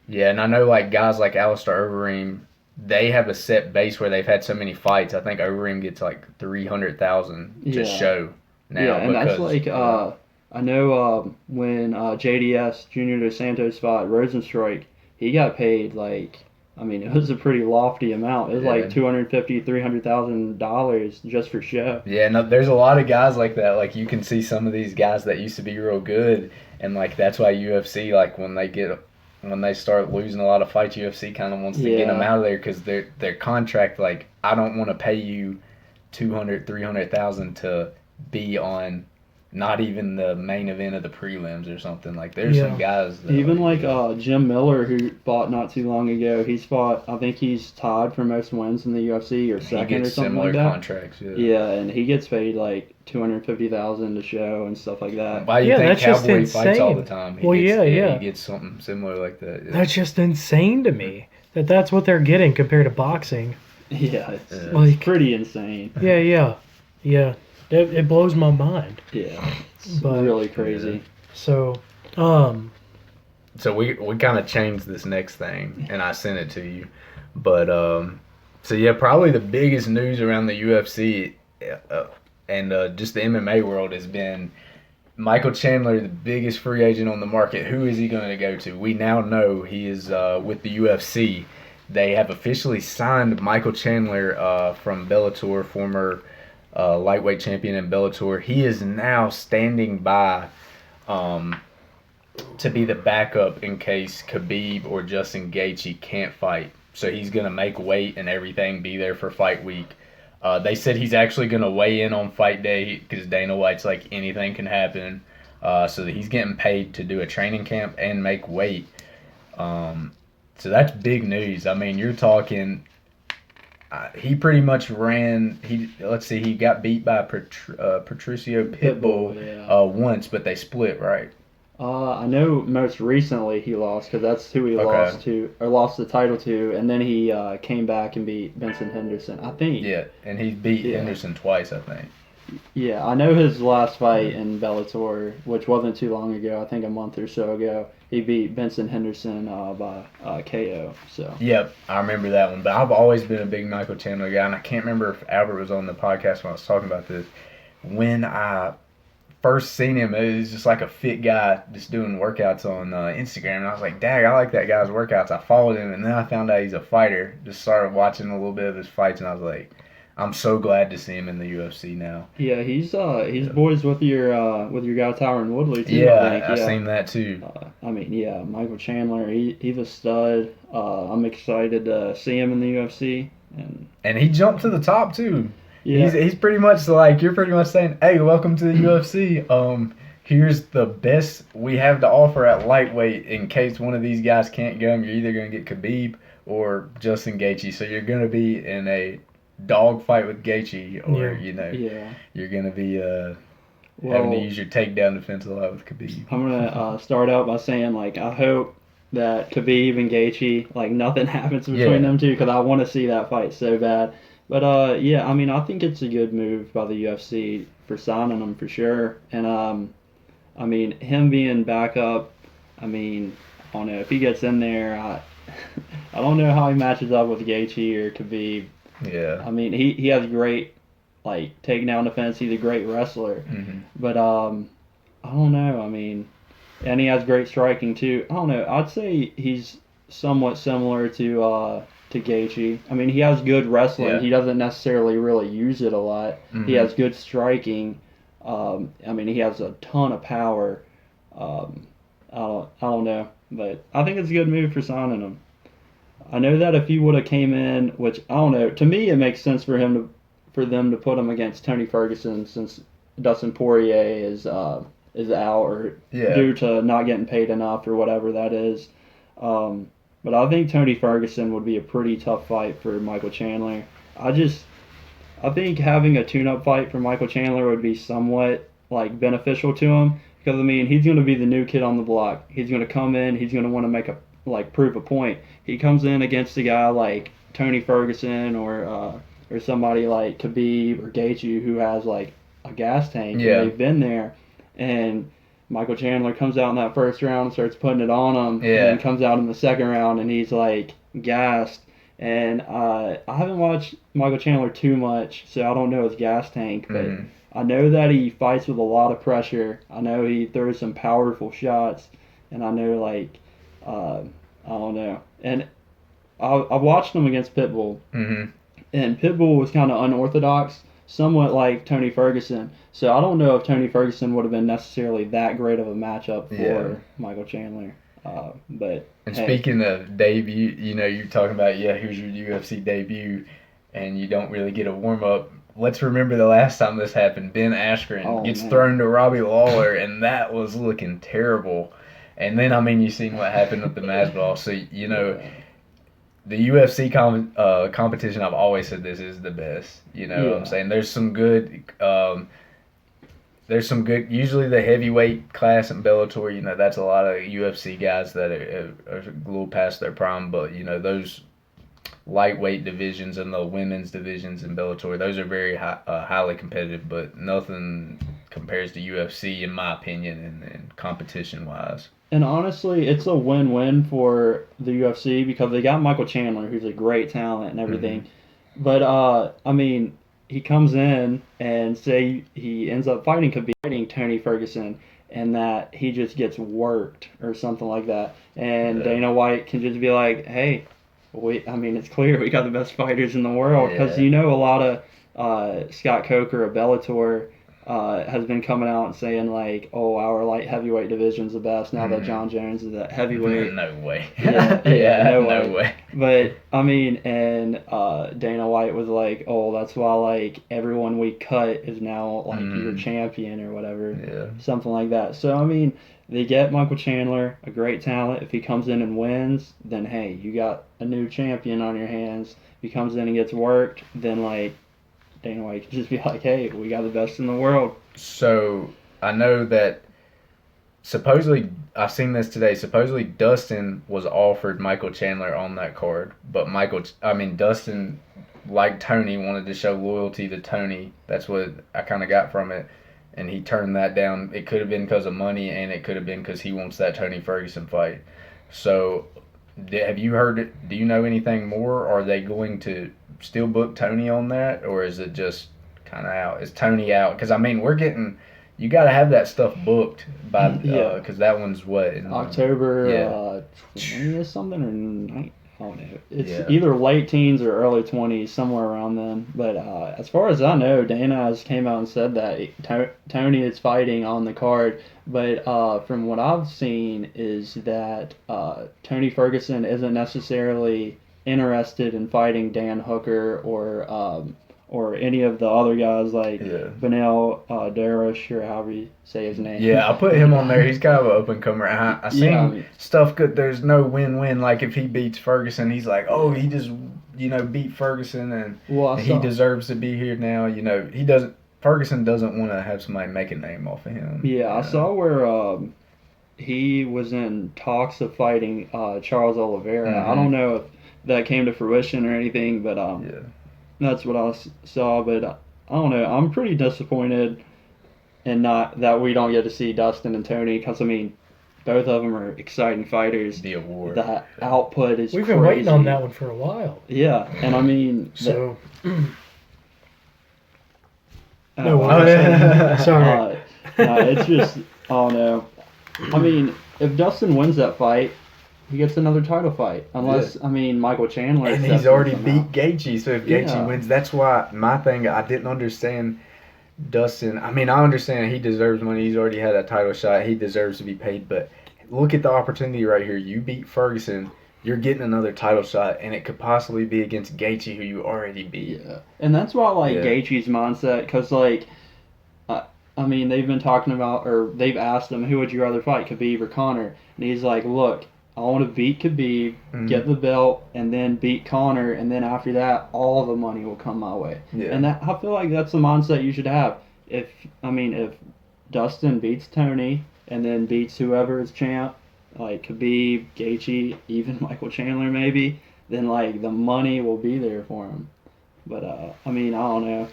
Speaker 2: Yeah,
Speaker 1: and I know like guys like Alistair Overeem, they have a set base where they've had so many fights. I think Overeem gets like 300,000 to show now.
Speaker 3: Yeah, and that's like I know when JDS Junior Dos Santos fought Rosenstrike, he got paid like, I mean, it was a pretty lofty amount. It was like $250,000-$300,000 just for show.
Speaker 1: Yeah, no, there's a lot of guys like that. Like you can see some of these guys that used to be real good, and like that's why UFC, like when they start losing a lot of fights, UFC kind of wants to get them out of there because their contract, like, I don't want to pay you 300,000 to be on not even the main event of the prelims or something. Like there's some guys that
Speaker 3: even like Jim Miller, who fought not too long ago. He's fought, I think he's tied for most wins in the UFC or second or something like that.
Speaker 1: Similar contracts,
Speaker 3: yeah, and he gets paid like $250,000 to show and stuff like that.
Speaker 1: Why do you think Cowboy fights all the time?
Speaker 2: He
Speaker 1: gets something similar like that. Yeah.
Speaker 2: That's just insane to me. That's what they're getting compared to boxing.
Speaker 3: Yeah, it's pretty insane.
Speaker 2: Yeah. It blows my mind.
Speaker 3: Yeah, it's really crazy.
Speaker 2: Yeah. So
Speaker 1: we kind of changed this next thing, and I sent it to you. But so yeah, probably the biggest news around the UFC and just the MMA world has been Michael Chandler, the biggest free agent on the market. Who is he going to go to? We now know he is with the UFC. They have officially signed Michael Chandler from Bellator, former lightweight champion in Bellator. He is now standing by to be the backup in case Khabib or Justin Gaethje can't fight. So he's going to make weight and everything, be there for fight week. They said he's actually going to weigh in on fight day because Dana White's like anything can happen. So that he's getting paid to do a training camp and make weight. So that's big news. I mean, you're talking... he pretty much ran. He got beat by Patricio Pitbull once, but they split, right?
Speaker 3: I know most recently he lost because that's who he lost to, or lost the title to, and then he came back and beat Benson Henderson, I think.
Speaker 1: Yeah, and he beat Henderson twice, I think.
Speaker 3: Yeah, I know his last fight in Bellator, which wasn't too long ago, I think a month or so ago, he beat Benson Henderson by KO. So. Yep,
Speaker 1: I remember that one. But I've always been a big Michael Chandler guy, and I can't remember if Albert was on the podcast when I was talking about this. When I first seen him, it was just like a fit guy just doing workouts on Instagram, and I was like, dang, I like that guy's workouts. I followed him, and then I found out he's a fighter. Just started watching a little bit of his fights, and I was like, I'm so glad to see him in the UFC now.
Speaker 3: Yeah, he's boys with your guy Tyron Woodley too.
Speaker 1: Yeah,
Speaker 3: I think.
Speaker 1: I've seen that too.
Speaker 3: I mean, yeah, Michael Chandler, he's a stud. I'm excited to see him in the UFC,
Speaker 1: and he jumped to the top too.
Speaker 3: Yeah,
Speaker 1: he's pretty much like, you're pretty much saying, hey, welcome to the UFC. Here's the best we have to offer at lightweight in case one of these guys can't go. You're either going to get Khabib or Justin Gaethje, so you're going to be in a dogfight with Gaethje, or you're gonna be having to use your takedown defense a lot with Khabib.
Speaker 3: I'm gonna start out by saying, like, I hope that Khabib and Gaethje, like, nothing happens between them two, because I want to see that fight so bad. But I mean, I think it's a good move by the UFC for signing him for sure. And I mean, him being backup, I mean, I don't know if he gets in there. I don't know how he matches up with Gaethje or Khabib.
Speaker 1: Yeah.
Speaker 3: I mean, he has great, like, takedown defense. He's a great wrestler.
Speaker 1: Mm-hmm.
Speaker 3: But, I don't know. I mean, and he has great striking, too. I don't know. I'd say he's somewhat similar to Gaethje. I mean, he has good wrestling.
Speaker 1: Yeah.
Speaker 3: He doesn't necessarily really use it a lot.
Speaker 1: Mm-hmm.
Speaker 3: He has good striking. I mean, he has a ton of power. I don't know. But I think it's a good move for signing him. I know that if he would have came in, which I don't know, to me it makes sense for them to put him against Tony Ferguson, since Dustin Poirier is out or due to not getting paid enough or whatever that is. But I think Tony Ferguson would be a pretty tough fight for Michael Chandler. I think having a tune-up fight for Michael Chandler would be somewhat, like, beneficial to him, because I mean, he's going to be the new kid on the block. He's going to come in, he's going to want to prove a point. He comes in against a guy like Tony Ferguson or somebody like Khabib or Gaethje, who has, like, a gas tank.
Speaker 1: Yeah.
Speaker 3: And they've been there. And Michael Chandler comes out in that first round and starts putting it on him.
Speaker 1: Yeah.
Speaker 3: And comes out in the second round and he's, like, gassed. And I haven't watched Michael Chandler too much, so I don't know his gas tank. But I know that he fights with a lot of pressure. I know he throws some powerful shots. And I know, like... I don't know. And I watched him against Pitbull,
Speaker 1: Mm-hmm.
Speaker 3: and Pitbull was kind of unorthodox, somewhat like Tony Ferguson. So I don't know if Tony Ferguson would have been necessarily that great of a matchup for
Speaker 1: Yeah.
Speaker 3: Michael Chandler. But
Speaker 1: And
Speaker 3: hey,
Speaker 1: speaking of debut, you're talking about, here's your UFC debut, and you don't really get a warm up. Let's remember the last time this happened. Ben Askren
Speaker 3: Oh,
Speaker 1: gets
Speaker 3: man.
Speaker 1: thrown to Robbie Lawler, and that was looking terrible. And then, you seen what happened with the Masvidal. So, the UFC competition, I've always said this is the best. You know what I'm
Speaker 3: Yeah.
Speaker 1: saying? There's some good. Usually the heavyweight class in Bellator, that's a lot of UFC guys that are a little past their prime. But those lightweight divisions and the women's divisions in Bellator, those are very highly competitive. But nothing compares to UFC, in my opinion, and competition wise.
Speaker 3: And honestly, it's a win-win for the UFC because they got Michael Chandler, who's a great talent and everything. But I mean, he comes in and say he ends up fighting Tony Ferguson, and that he just gets worked or something like that. And
Speaker 1: Yeah.
Speaker 3: Dana White can just be like, "Hey, it's clear we got the best fighters in the world," because
Speaker 1: Yeah.
Speaker 3: a lot of Scott Coker of Bellator. Has been coming out and saying like, "Oh, our light heavyweight division's the best now that John Jones is at heavyweight."
Speaker 1: No way.
Speaker 3: Yeah, no
Speaker 1: no
Speaker 3: way.
Speaker 1: way.
Speaker 3: But and Dana White was like, "Oh, that's why like everyone we cut is now like your champion or whatever,
Speaker 1: Yeah.
Speaker 3: something like that." So they get Michael Chandler, a great talent. If he comes in and wins, then hey, you got a new champion on your hands. If he comes in and gets worked, then like Dana White can just be like, "Hey, we got the best in the world."
Speaker 1: So I know that supposedly, I've seen this today. Supposedly Dustin was offered Michael Chandler on that card, but Dustin, like Tony, wanted to show loyalty to Tony. That's what I kind of got from it, and he turned that down. It could have been because of money, and it could have been because he wants that Tony Ferguson fight. So, have you heard it? Do you know anything more? Are they going to still book Tony on that, or is it just kind of out? Is Tony out? Because we're getting. You got to have that stuff booked by,
Speaker 3: Yeah.
Speaker 1: because that one's what in
Speaker 3: October 20th something or 9th. I don't know. It's
Speaker 1: Yeah.
Speaker 3: either late teens or early 20s, somewhere around then. But as far as I know, Dana has came out and said that Tony is fighting on the card. But from what I've seen is that Tony Ferguson isn't necessarily interested in fighting Dan Hooker or any of the other guys like
Speaker 1: Yeah.
Speaker 3: Benel Darish or however you say his name.
Speaker 1: Yeah, I put him on there. He's kind of an up and comer. I seen
Speaker 3: Yeah.
Speaker 1: stuff good. There's no win-win. Like if he beats Ferguson, he's like, oh, he just beat Ferguson and
Speaker 3: Well,
Speaker 1: he deserves to be here now. He doesn't. Ferguson doesn't want to have somebody make a name off of him.
Speaker 3: Yeah, I saw where he was in talks of fighting Charles Oliveira. I don't know if that came to fruition or anything, but
Speaker 1: Yeah.
Speaker 3: that's what I saw. But I don't know. I'm pretty disappointed in not that we don't get to see Dustin and Tony because both of them are exciting fighters.
Speaker 1: The award.
Speaker 3: The output is
Speaker 2: We've
Speaker 3: crazy.
Speaker 2: been waiting on that one for a while.
Speaker 3: Yeah, and
Speaker 2: So,
Speaker 3: no,
Speaker 2: no, sorry.
Speaker 3: no, it's just I don't know. If Dustin wins that fight, he gets another title fight. Unless Michael Chandler.
Speaker 1: And
Speaker 3: steps
Speaker 1: he's
Speaker 3: in
Speaker 1: already
Speaker 3: somehow.
Speaker 1: beat Gaethje, so if Gaethje
Speaker 3: Yeah.
Speaker 1: wins, that's why my thing, I didn't understand Dustin. I understand he deserves money. He's already had a title shot. He deserves to be paid, but look at the opportunity right here. You beat Ferguson, you're getting another title shot, and it could possibly be against Gaethje, who you already beat.
Speaker 3: Yeah, and that's why I like
Speaker 1: Yeah.
Speaker 3: Gaethje's mindset, because they've been talking about, or they've asked him, who would you rather fight, Khabib or Conor? And he's like, look, I want to beat Khabib, get the belt, and then beat Conor, and then after that, all the money will come my way.
Speaker 1: Yeah.
Speaker 3: And I feel like that's the mindset you should have. If Dustin beats Tony and then beats whoever is champ, like Khabib, Gaethje, even Michael Chandler maybe, then like the money will be there for him. But I don't know.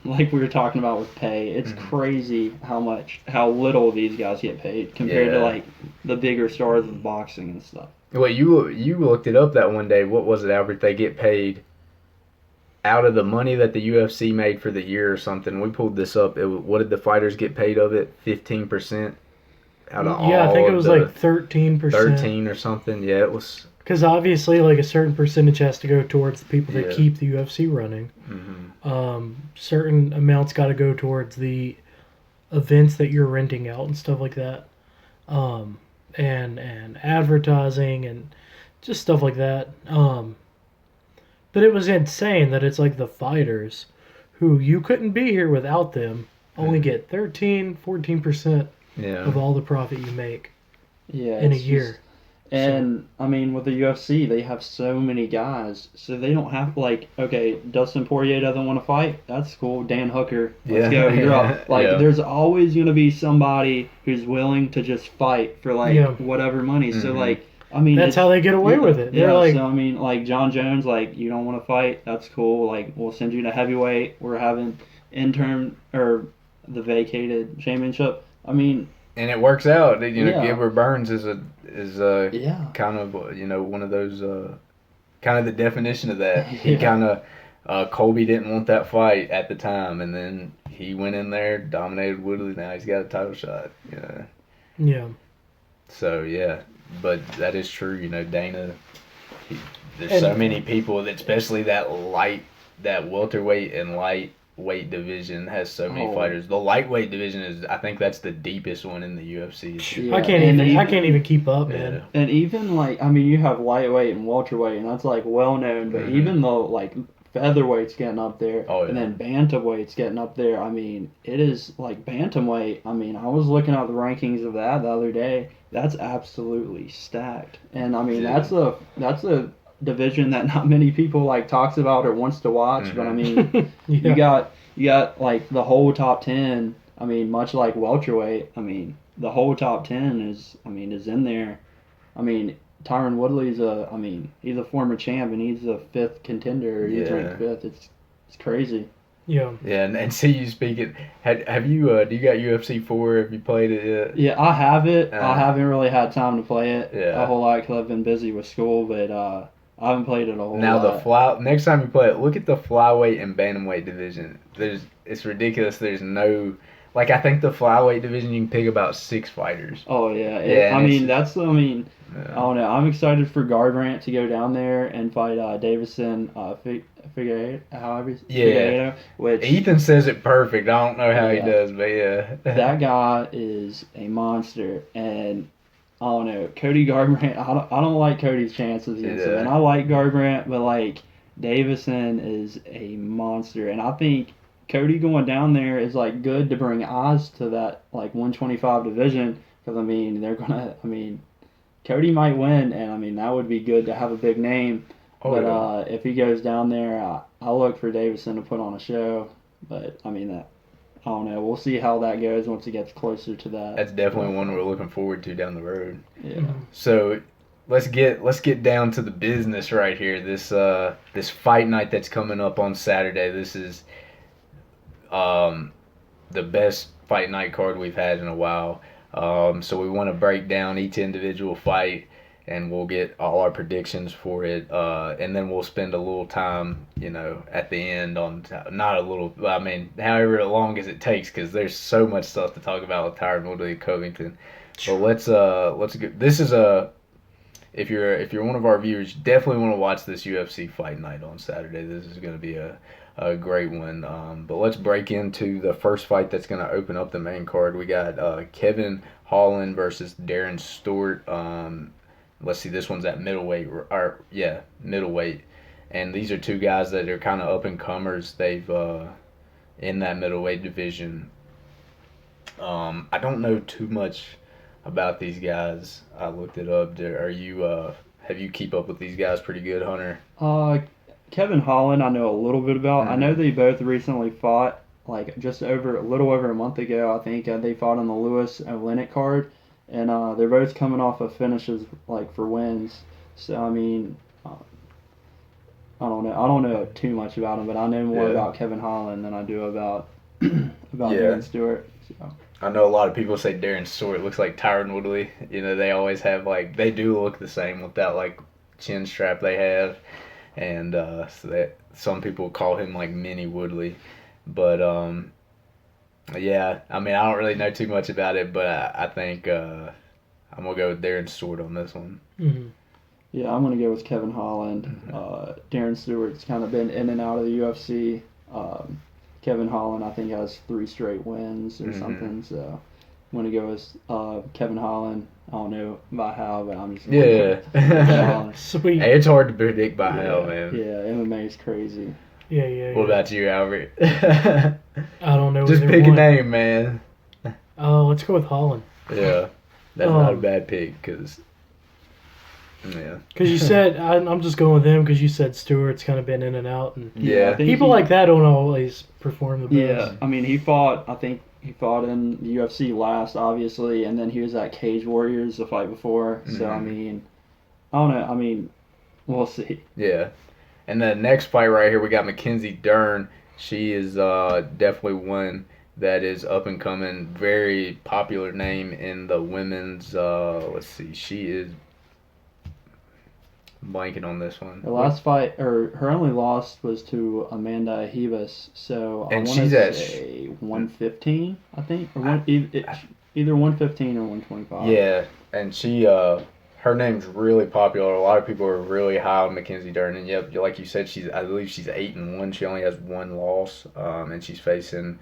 Speaker 3: Like we were talking about with pay. It's crazy how little these guys get paid compared to
Speaker 1: Yeah.
Speaker 3: like the bigger stars of boxing and stuff.
Speaker 1: Well, you looked it up that one day. What was it, Albert? They get paid out of the money that the UFC made for the year or something. We pulled this up. What did the fighters get paid of it? 15%. out of
Speaker 2: Yeah, I think
Speaker 1: all
Speaker 2: it was
Speaker 1: the
Speaker 2: like 13%.
Speaker 1: 13 or something. Yeah, it was.
Speaker 2: Because obviously, like a certain percentage has to go towards the people that
Speaker 1: Yeah.
Speaker 2: keep the UFC running.
Speaker 1: Mm-hmm.
Speaker 2: Certain amounts got to go towards the events that you're renting out and stuff like that, and advertising and just stuff like that. But it was insane that it's like the fighters, who you couldn't be here without them, only get 13-14%
Speaker 1: Yeah.
Speaker 2: of all the profit you make
Speaker 3: Yeah,
Speaker 2: in a
Speaker 3: it's
Speaker 2: year.
Speaker 3: just- and I mean, with the UFC, they have so many guys, so they don't have like, okay, Dustin Poirier doesn't want to fight. That's cool. Dan Hooker, let's
Speaker 1: Yeah.
Speaker 3: go. You're up. Like,
Speaker 1: Yeah.
Speaker 3: there's always gonna be somebody who's willing to just fight for like
Speaker 2: Yeah.
Speaker 3: whatever money. So
Speaker 1: Mhm.
Speaker 3: like, I mean,
Speaker 2: That's how they get away with it. They're
Speaker 3: Yeah,
Speaker 2: like,
Speaker 3: so I mean, like John Jones, like you don't want to fight. That's cool. Like we'll send you to heavyweight. We're having interim or the vacated championship. I mean,
Speaker 1: And it works out. You know,
Speaker 3: Yeah.
Speaker 1: Gilbert Burns is
Speaker 3: yeah.
Speaker 1: kind of one of those kind of the definition of that. He
Speaker 3: Yeah.
Speaker 1: kind of Colby didn't want that fight at the time, and then he went in there, dominated Woodley. Now he's got a title shot. You know.
Speaker 2: yeah.
Speaker 1: So yeah, but that is true. You know, Dana. There's
Speaker 2: And-
Speaker 1: so many people, that especially that welterweight and lightweight division has so many
Speaker 3: Oh.
Speaker 1: fighters. The lightweight division I think that's the deepest one in the UFC.
Speaker 3: Yeah,
Speaker 2: I can't
Speaker 3: and
Speaker 2: even keep up, man.
Speaker 3: And even like, I mean, you have lightweight and welterweight, and that's like well known. But
Speaker 1: Mhm.
Speaker 3: even though like featherweight's getting up there,
Speaker 1: Oh, yeah.
Speaker 3: and then bantamweight's getting up there. I mean, it is like bantamweight. I mean, I was looking at the rankings of that the other day. That's absolutely stacked. And I mean,
Speaker 1: Yeah.
Speaker 3: that's a division that not many people like talks about or wants to watch. But I
Speaker 1: Mhm.
Speaker 3: mean,
Speaker 2: Yeah.
Speaker 3: you got like the whole top 10. I mean, much like welterweight. I mean, the whole top 10 is in there. I mean, Tyron Woodley's he's a former champ and he's a fifth contender. He's
Speaker 1: Yeah.
Speaker 3: ranked fifth. It's crazy.
Speaker 2: Yeah.
Speaker 1: Yeah, and see you speaking. Have you do you got UFC 4? Have you played it yet?
Speaker 3: Yeah, I have it.
Speaker 1: Uh,
Speaker 3: I haven't really had time to play it
Speaker 1: Yeah.
Speaker 3: a whole lot because I've been busy with school, but I haven't played it a whole
Speaker 1: Now
Speaker 3: lot.
Speaker 1: next time you play it, look at the flyweight and bantamweight division. It's ridiculous. There's no, like, I think the flyweight division you can pick about 6 fighters.
Speaker 3: Oh yeah,
Speaker 1: Yeah, and
Speaker 3: I don't know. I'm excited for Garbrandt to go down there and fight Davison Figueiredo, which
Speaker 1: Ethan says it perfect. I don't know how he
Speaker 3: Yeah.
Speaker 1: does, but yeah.
Speaker 3: that guy is a monster. And I don't know, Cody Garbrandt. I don't like Cody's chances against him,
Speaker 1: Yeah.
Speaker 3: and I like Garbrandt, but like Davison is a monster, and I think Cody going down there is like good to bring eyes to that like 125 division because I mean Cody might win, and I mean that would be good to have a big name.
Speaker 1: Oh,
Speaker 3: But
Speaker 1: yeah.
Speaker 3: if he goes down there, I look for Davison to put on a show. But I mean that. I don't know. We'll see how that goes once it gets closer to that.
Speaker 1: That's definitely one we're looking forward to down the road.
Speaker 3: Yeah.
Speaker 1: So let's get down to the business right here. This fight night that's coming up on Saturday. This is the best fight night card we've had in a while. So we want to break down each individual fight, and we'll get all our predictions for it. And then we'll spend a little time, at the end on not a little. I mean, however long as it takes, because there's so much stuff to talk about with Tyron Woodley and Covington. But let's go. This is if you're one of our viewers, you definitely want to watch this UFC Fight Night on Saturday. This is going to be a great one. But let's break into the first fight that's going to open up the main card. We got Kevin Holland versus Darren Stewart. Let's see, this one's at middleweight. Middleweight. And these are two guys that are kind of up and comers. They've in that middleweight division. I don't know too much about these guys. I looked it up. Have you keep up with these guys pretty good, Hunter?
Speaker 3: Kevin Holland, I know a little bit about.
Speaker 1: Mhm.
Speaker 3: I know they both recently fought, like just a little over a month ago. I think they fought on the Lewis Olenek card, and they're both coming off of finishes like for wins. So I mean, I don't know. I don't know too much about him, but I know more
Speaker 1: Yeah.
Speaker 3: about Kevin Holland than I do about
Speaker 1: Yeah.
Speaker 3: Darren Stewart. So.
Speaker 1: I know a lot of people say Darren Stewart looks like Tyron Woodley. They always have they do look the same with that chin strap they have, and so that some people call him like mini Woodley, but Yeah, I mean, I don't really know too much about it, but I think I'm gonna go with Darren Stewart on this one.
Speaker 2: Mm-hmm.
Speaker 3: Yeah, I'm gonna go with Kevin Holland. Darren Stewart's kind of been in and out of the UFC. Um, Kevin Holland, I think, has 3 straight wins or something. So I'm gonna go with Kevin Holland. I don't know by how, but I'm just
Speaker 1: Yeah.
Speaker 2: Sweet.
Speaker 1: Hey, it's hard to predict by how, man.
Speaker 3: Yeah, MMA is crazy.
Speaker 2: Yeah.
Speaker 1: What about you, Albert?
Speaker 2: I don't know.
Speaker 1: Just
Speaker 2: either
Speaker 1: pick
Speaker 2: one.
Speaker 1: a name, man.
Speaker 2: Let's go with Holland.
Speaker 1: Yeah, that's not a bad pick, because, yeah.
Speaker 2: Because you said, I'm just going with him because you said Stewart's kind of been in and out. And
Speaker 1: Yeah.
Speaker 3: I think
Speaker 2: people like that don't always perform the best.
Speaker 3: Yeah, I mean, I think he fought in the UFC last, obviously, and then he was at Cage Warriors the fight before. So, I mean, I don't know. I mean, we'll see.
Speaker 1: Yeah. And the next fight right here, we got Mackenzie Dern. She is definitely one that is up and coming. Very popular name in the women's, let's see, she is blanking on this one.
Speaker 3: Her last fight, or her only loss was to Amanda Ribas. So,
Speaker 1: And
Speaker 3: I want
Speaker 1: she's
Speaker 3: to
Speaker 1: at
Speaker 3: say 115, I think. Or either 115 or 125.
Speaker 1: Yeah, and she, her name's really popular. A lot of people are really high on Mackenzie Dern, and yep, like you said, I believe she's 8-1. She only has 1 loss, and she's facing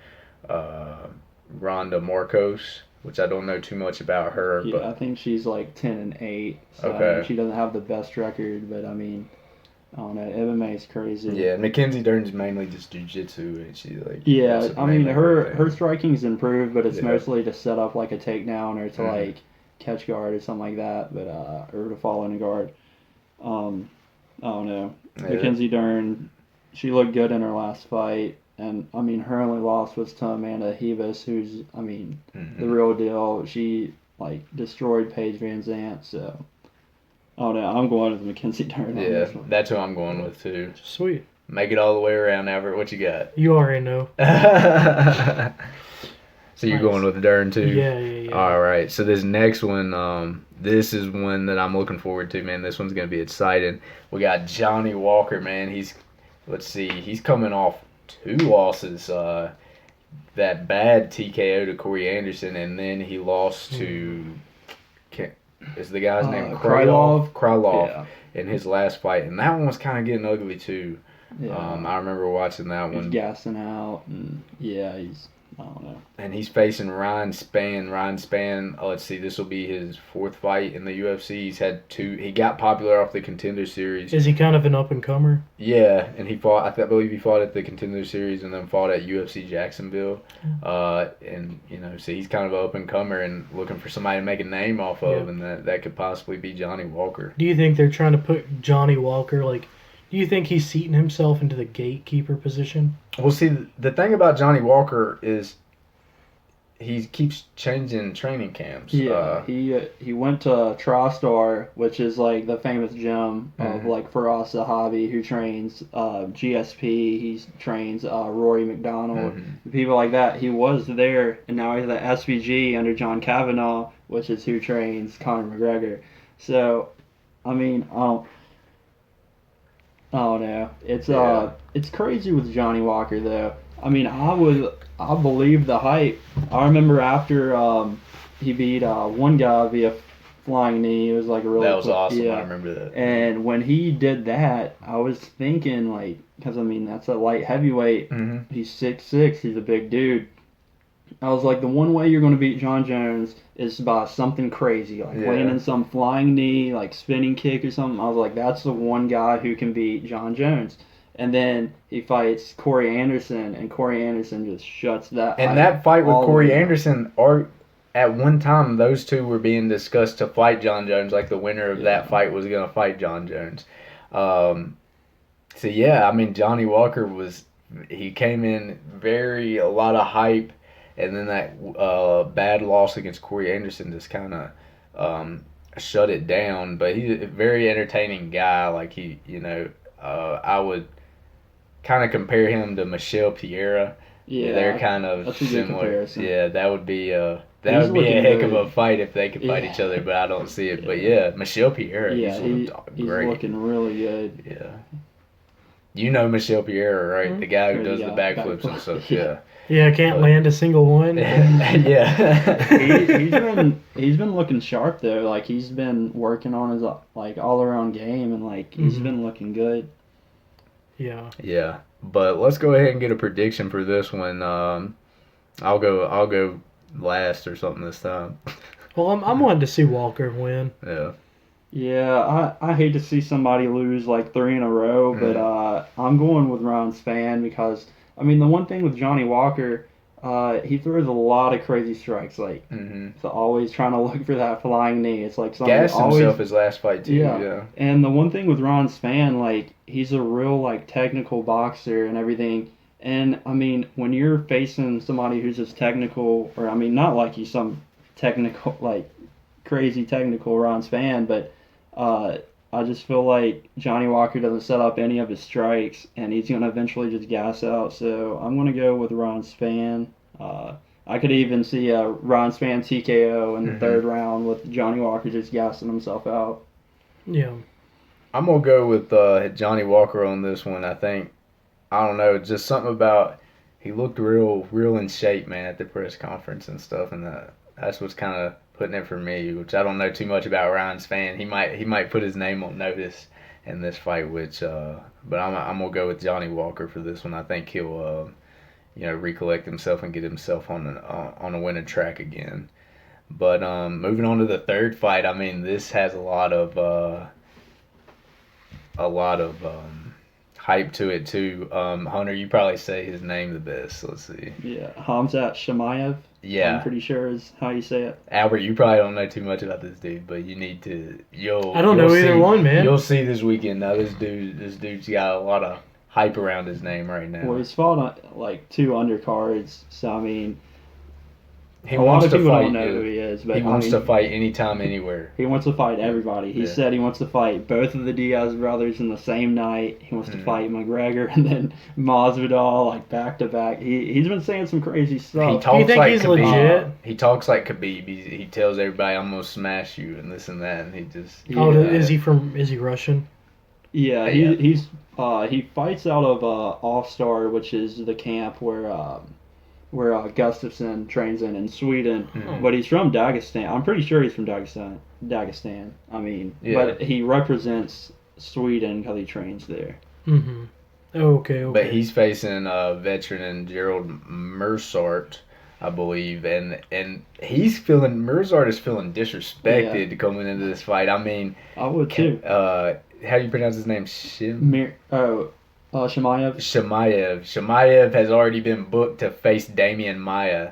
Speaker 1: Ronda Marcos, which I don't know too much about her.
Speaker 3: Yeah,
Speaker 1: But
Speaker 3: I think she's like 10-8. So I
Speaker 1: Okay.
Speaker 3: mean, she doesn't have the best record, but I mean, I don't know. MMA is crazy.
Speaker 1: yeah, Mackenzie Dern's mainly just jiu-jitsu, and she like.
Speaker 3: Yeah,
Speaker 1: that's
Speaker 3: I mean
Speaker 1: mainly
Speaker 3: her
Speaker 1: thing.
Speaker 3: striking improved, but it's
Speaker 1: Yeah.
Speaker 3: mostly to set up like a takedown or to
Speaker 1: Mhm.
Speaker 3: like catch guard or something like that, but or to fall in a guard. I don't know.
Speaker 1: Yeah.
Speaker 3: Mackenzie Dern, she looked good in her last fight, and I mean her only loss was to Amanda Ribas, who's the
Speaker 1: Mhm.
Speaker 3: real deal. She like destroyed Paige Van Zant, so. Oh no, I'm going with Mackenzie Dern on
Speaker 1: Yeah,
Speaker 3: this one.
Speaker 1: that's who I'm going with too.
Speaker 2: Sweet.
Speaker 1: Make it all the way around, Albert. What you got?
Speaker 2: You already know.
Speaker 1: So you're
Speaker 2: Nice.
Speaker 1: going with Dern too?
Speaker 2: Yeah.
Speaker 1: All right. So this next one, this is one that I'm looking forward to, man. This one's gonna be exciting. We got Johnny Walker, man. He's coming off 2 losses. That bad TKO to Corey Anderson, and then he lost to. Is the guy's name
Speaker 3: Krylov?
Speaker 1: Krylov
Speaker 3: Yeah.
Speaker 1: in his last fight, and that one was kind of getting ugly too.
Speaker 3: Yeah.
Speaker 1: I remember watching that
Speaker 3: He's
Speaker 1: one.
Speaker 3: gassing out, and I don't know.
Speaker 1: And he's facing Ryan Spann. Ryan Spann, let's see, this will be his 4th fight in the UFC. He's had 2. He got popular off the Contender Series.
Speaker 2: Is he kind of an up and comer?
Speaker 1: Yeah, and he fought. I believe he fought at the Contender Series and then fought at UFC Jacksonville. And so he's kind of an up and comer and looking for somebody to make a name off of, and that could possibly be Johnny Walker.
Speaker 2: Do you think they're trying to put Johnny Walker do you think he's seating himself into the gatekeeper position?
Speaker 1: Well, see, the thing about Johnny Walker is he keeps changing training camps.
Speaker 3: Yeah, he went to TriStar, which is like the famous gym of like Faraz Zahabi, who trains GSP. He trains Rory McDonald, people like that. He was there, and now he's at SVG under John Kavanaugh, which is who trains Conor McGregor. So, I mean, I don't know. It's crazy with Johnny Walker though. I mean, I believe the hype. I remember after he beat one guy via flying knee. It was like a really
Speaker 1: That was awesome.
Speaker 3: Yeah.
Speaker 1: I remember that.
Speaker 3: And when he did that, I was thinking like, because I mean that's a light heavyweight. He's 6'6". He's a big dude. I was like, the one way you're going to beat John Jones is by something crazy, like landing some flying knee, like spinning kick or something. I was like, that's the one guy who can beat John Jones. And then he fights Corey Anderson, and Corey Anderson just shuts that.
Speaker 1: And that fight with
Speaker 3: all
Speaker 1: Corey
Speaker 3: the way down.
Speaker 1: Anderson, at one time, those two were being discussed to fight John Jones. Like the winner of that fight was going to fight John Jones. So yeah, I mean, Johnny Walker he came in a lot of hype, and then that bad loss against Corey Anderson just kind of shut it down. But he's a very entertaining guy. Like I would kind of compare him to Michel Pereira.
Speaker 3: Yeah,
Speaker 1: they're kind of
Speaker 3: that's a good
Speaker 1: similar.
Speaker 3: comparison.
Speaker 1: Yeah, that would be a
Speaker 3: He's
Speaker 1: heck
Speaker 3: looking
Speaker 1: of
Speaker 3: good.
Speaker 1: a fight if they could fight each other. But I don't see it. But yeah, Michel Pereira,
Speaker 3: Yeah,
Speaker 1: he's
Speaker 3: he's
Speaker 1: great.
Speaker 3: looking really good.
Speaker 1: Yeah. You know Michelle Pierre, right?
Speaker 2: Mhm.
Speaker 1: The guy who
Speaker 3: Or
Speaker 1: does
Speaker 3: the
Speaker 1: the
Speaker 3: guy
Speaker 1: backflips and
Speaker 3: backflip.
Speaker 1: stuff.
Speaker 3: Yeah.
Speaker 1: Yeah.
Speaker 2: Yeah, can't
Speaker 1: But-
Speaker 2: land a single one.
Speaker 1: Yeah.
Speaker 3: He's been looking sharp though. Like he's been working on his like all around game, and like he's
Speaker 2: Mhm.
Speaker 3: been looking good.
Speaker 2: Yeah.
Speaker 1: Yeah. But let's go ahead and get a prediction for this one. I'll go last or something this time.
Speaker 2: Well, I'm wanting to see Walker win.
Speaker 1: Yeah.
Speaker 3: Yeah, I hate to see somebody lose like 3 in a row, but I'm going with Ron Spann because I mean the one thing with Johnny Walker, he throws a lot of crazy strikes. Like
Speaker 1: Mm-hmm.
Speaker 3: so always trying to look for that flying knee. It's like something
Speaker 1: Gassed
Speaker 3: always.
Speaker 1: himself his last fight too.
Speaker 3: Yeah.
Speaker 1: Yeah.
Speaker 3: And the one thing with Ron Spann, like he's a real like technical boxer and everything. And I mean, when you're facing somebody who's as technical, or I mean, not like he's some technical like crazy technical Ron Spann, but I just feel like Johnny Walker doesn't set up any of his strikes, and he's going to eventually just gas out. So I'm going to go with Ron Spann. I could even see a Ron Spann TKO in the third round with Johnny Walker just gassing himself out.
Speaker 2: Yeah.
Speaker 1: I'm gonna go with Johnny Walker on this one. I think I don't know, just something about he looked real in shape, man, at the press conference and stuff, and that's what's kind of putting it for me. Which I don't know too much about Ryan's fan. He might put his name on notice in this fight, which but I'm gonna go with Johnny Walker for this one. I think he'll recollect himself and get himself on a winning track again. But moving on to the third fight, I mean, this has a lot of hype to it too. Hunter, you probably say his name the best. Let's see.
Speaker 3: Yeah, Hamzat Shemaev.
Speaker 1: Yeah,
Speaker 3: I'm pretty sure is how you say it.
Speaker 1: Albert, you probably don't know too much about this dude, but you need to.
Speaker 2: I don't know either one, man.
Speaker 1: You'll see this weekend. Now this dude's got a lot of hype around his name right now.
Speaker 3: Well, he's fought on like 2 undercards, so I mean,
Speaker 1: He
Speaker 3: a lot
Speaker 1: wants
Speaker 3: of
Speaker 1: to
Speaker 3: people
Speaker 1: fight.
Speaker 3: don't know who he is, but
Speaker 1: He
Speaker 3: I
Speaker 1: wants
Speaker 3: mean,
Speaker 1: to fight anytime, anywhere.
Speaker 3: he wants to fight everybody. He
Speaker 1: Yeah.
Speaker 3: said he wants to fight both of the Diaz brothers in the same night. He wants to fight McGregor and then Masvidal like back to back. He's been saying some crazy
Speaker 1: He
Speaker 3: stuff.
Speaker 1: talks
Speaker 2: you think
Speaker 1: like
Speaker 2: he's
Speaker 1: Khabib.
Speaker 2: legit?
Speaker 1: He talks like Khabib. He tells everybody, "I'm gonna smash you," and this and that. And he just.
Speaker 2: Oh,
Speaker 3: Yeah.
Speaker 2: is he Russian?
Speaker 3: Yeah,
Speaker 1: Yeah.
Speaker 3: he fights out of All Star, which is the camp where Gustafsson trains in Sweden.
Speaker 1: Mhm.
Speaker 3: But he's from Dagestan. I'm pretty sure he's from Dagestan. I mean,
Speaker 1: Yeah.
Speaker 3: but he represents Sweden because he trains there.
Speaker 2: Mm-hmm. Okay.
Speaker 1: But he's facing veteran Gerald Mersart, I believe, and Mersart is feeling disrespected
Speaker 3: Yeah.
Speaker 1: coming into this fight. I mean,
Speaker 3: I would too.
Speaker 1: how do you pronounce his name?
Speaker 3: Shemaev.
Speaker 1: Shemaev has already been booked to face Damian Maia.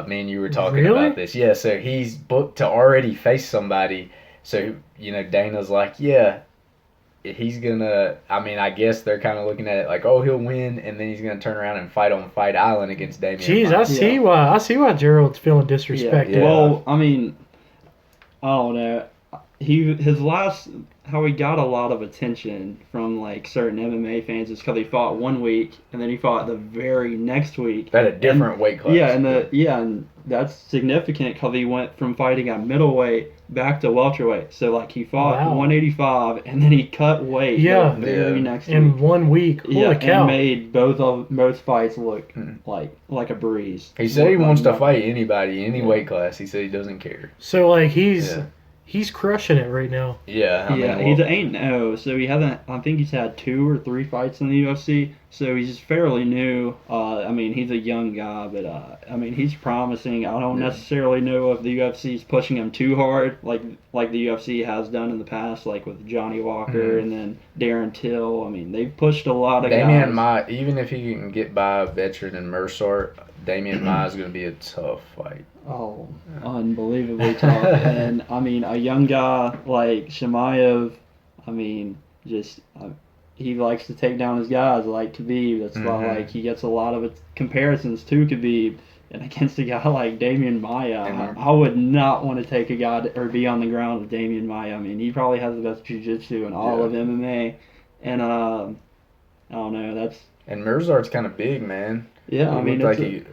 Speaker 1: Me and you were talking
Speaker 2: Really?
Speaker 1: about this. Yeah, so he's booked to already face somebody. So, Dana's like, yeah, he's gonna. I mean, I guess they're kind of looking at it like, oh, he'll win, and then he's gonna turn around and fight on Fight Island against Damian.
Speaker 2: Jeez,
Speaker 1: Maia.
Speaker 2: I see why Gerald's feeling disrespected.
Speaker 1: Yeah.
Speaker 3: Well, I mean, I don't know. How he got a lot of attention from like certain MMA fans is because he fought 1 week and then he fought the very next week.
Speaker 1: At a different weight class.
Speaker 3: Yeah, and that's significant because he went from fighting at middleweight back to welterweight. So like he fought
Speaker 2: Wow.
Speaker 3: 185 and then he cut weight.
Speaker 2: Yeah.
Speaker 3: the very
Speaker 1: Yeah.
Speaker 3: next
Speaker 2: In
Speaker 3: week.
Speaker 2: 1 week. Holy
Speaker 3: Yeah,
Speaker 2: cow.
Speaker 3: and made both fights look
Speaker 1: Hmm.
Speaker 3: like a breeze.
Speaker 1: He said he
Speaker 3: Looked
Speaker 1: wants
Speaker 3: like
Speaker 1: to fight anybody, any
Speaker 3: Yeah.
Speaker 1: weight class. He said he doesn't care.
Speaker 2: So like
Speaker 1: Yeah.
Speaker 2: he's crushing it right now.
Speaker 1: Yeah, I
Speaker 3: Yeah,
Speaker 1: mean,
Speaker 3: he's
Speaker 1: well,
Speaker 3: an 8-0, so he hasn't. I think he's had 2 or 3 fights in the UFC, so he's fairly new. I mean, he's a young guy, but I mean, he's promising. I don't
Speaker 1: Yeah.
Speaker 3: necessarily know if the UFC is pushing him too hard, like the UFC has done in the past, like with Johnny Walker
Speaker 1: Mhm.
Speaker 3: and then Darren Till. I mean, they've pushed a lot of
Speaker 1: Damian
Speaker 3: guys.
Speaker 1: Maia, even if he can get by a veteran and Mersart, Damian Maia is going to be a tough fight.
Speaker 3: Oh, unbelievably tough. And I mean, a young guy like Shemaev, I mean, just he likes to take down his guys like Khabib. That's why
Speaker 1: Mhm.
Speaker 3: like he gets a lot of comparisons to Khabib. And against a guy like Damian Maia,
Speaker 1: And-
Speaker 3: I would not want to take a guy or be on the ground with Damian Maia. I mean, he probably has the best jiu-jitsu in all
Speaker 1: Yeah.
Speaker 3: of MMA. And I don't know. That's
Speaker 1: And Merzart's kind of big, man.
Speaker 3: yeah.
Speaker 1: He
Speaker 3: I mean,
Speaker 1: looked
Speaker 3: it's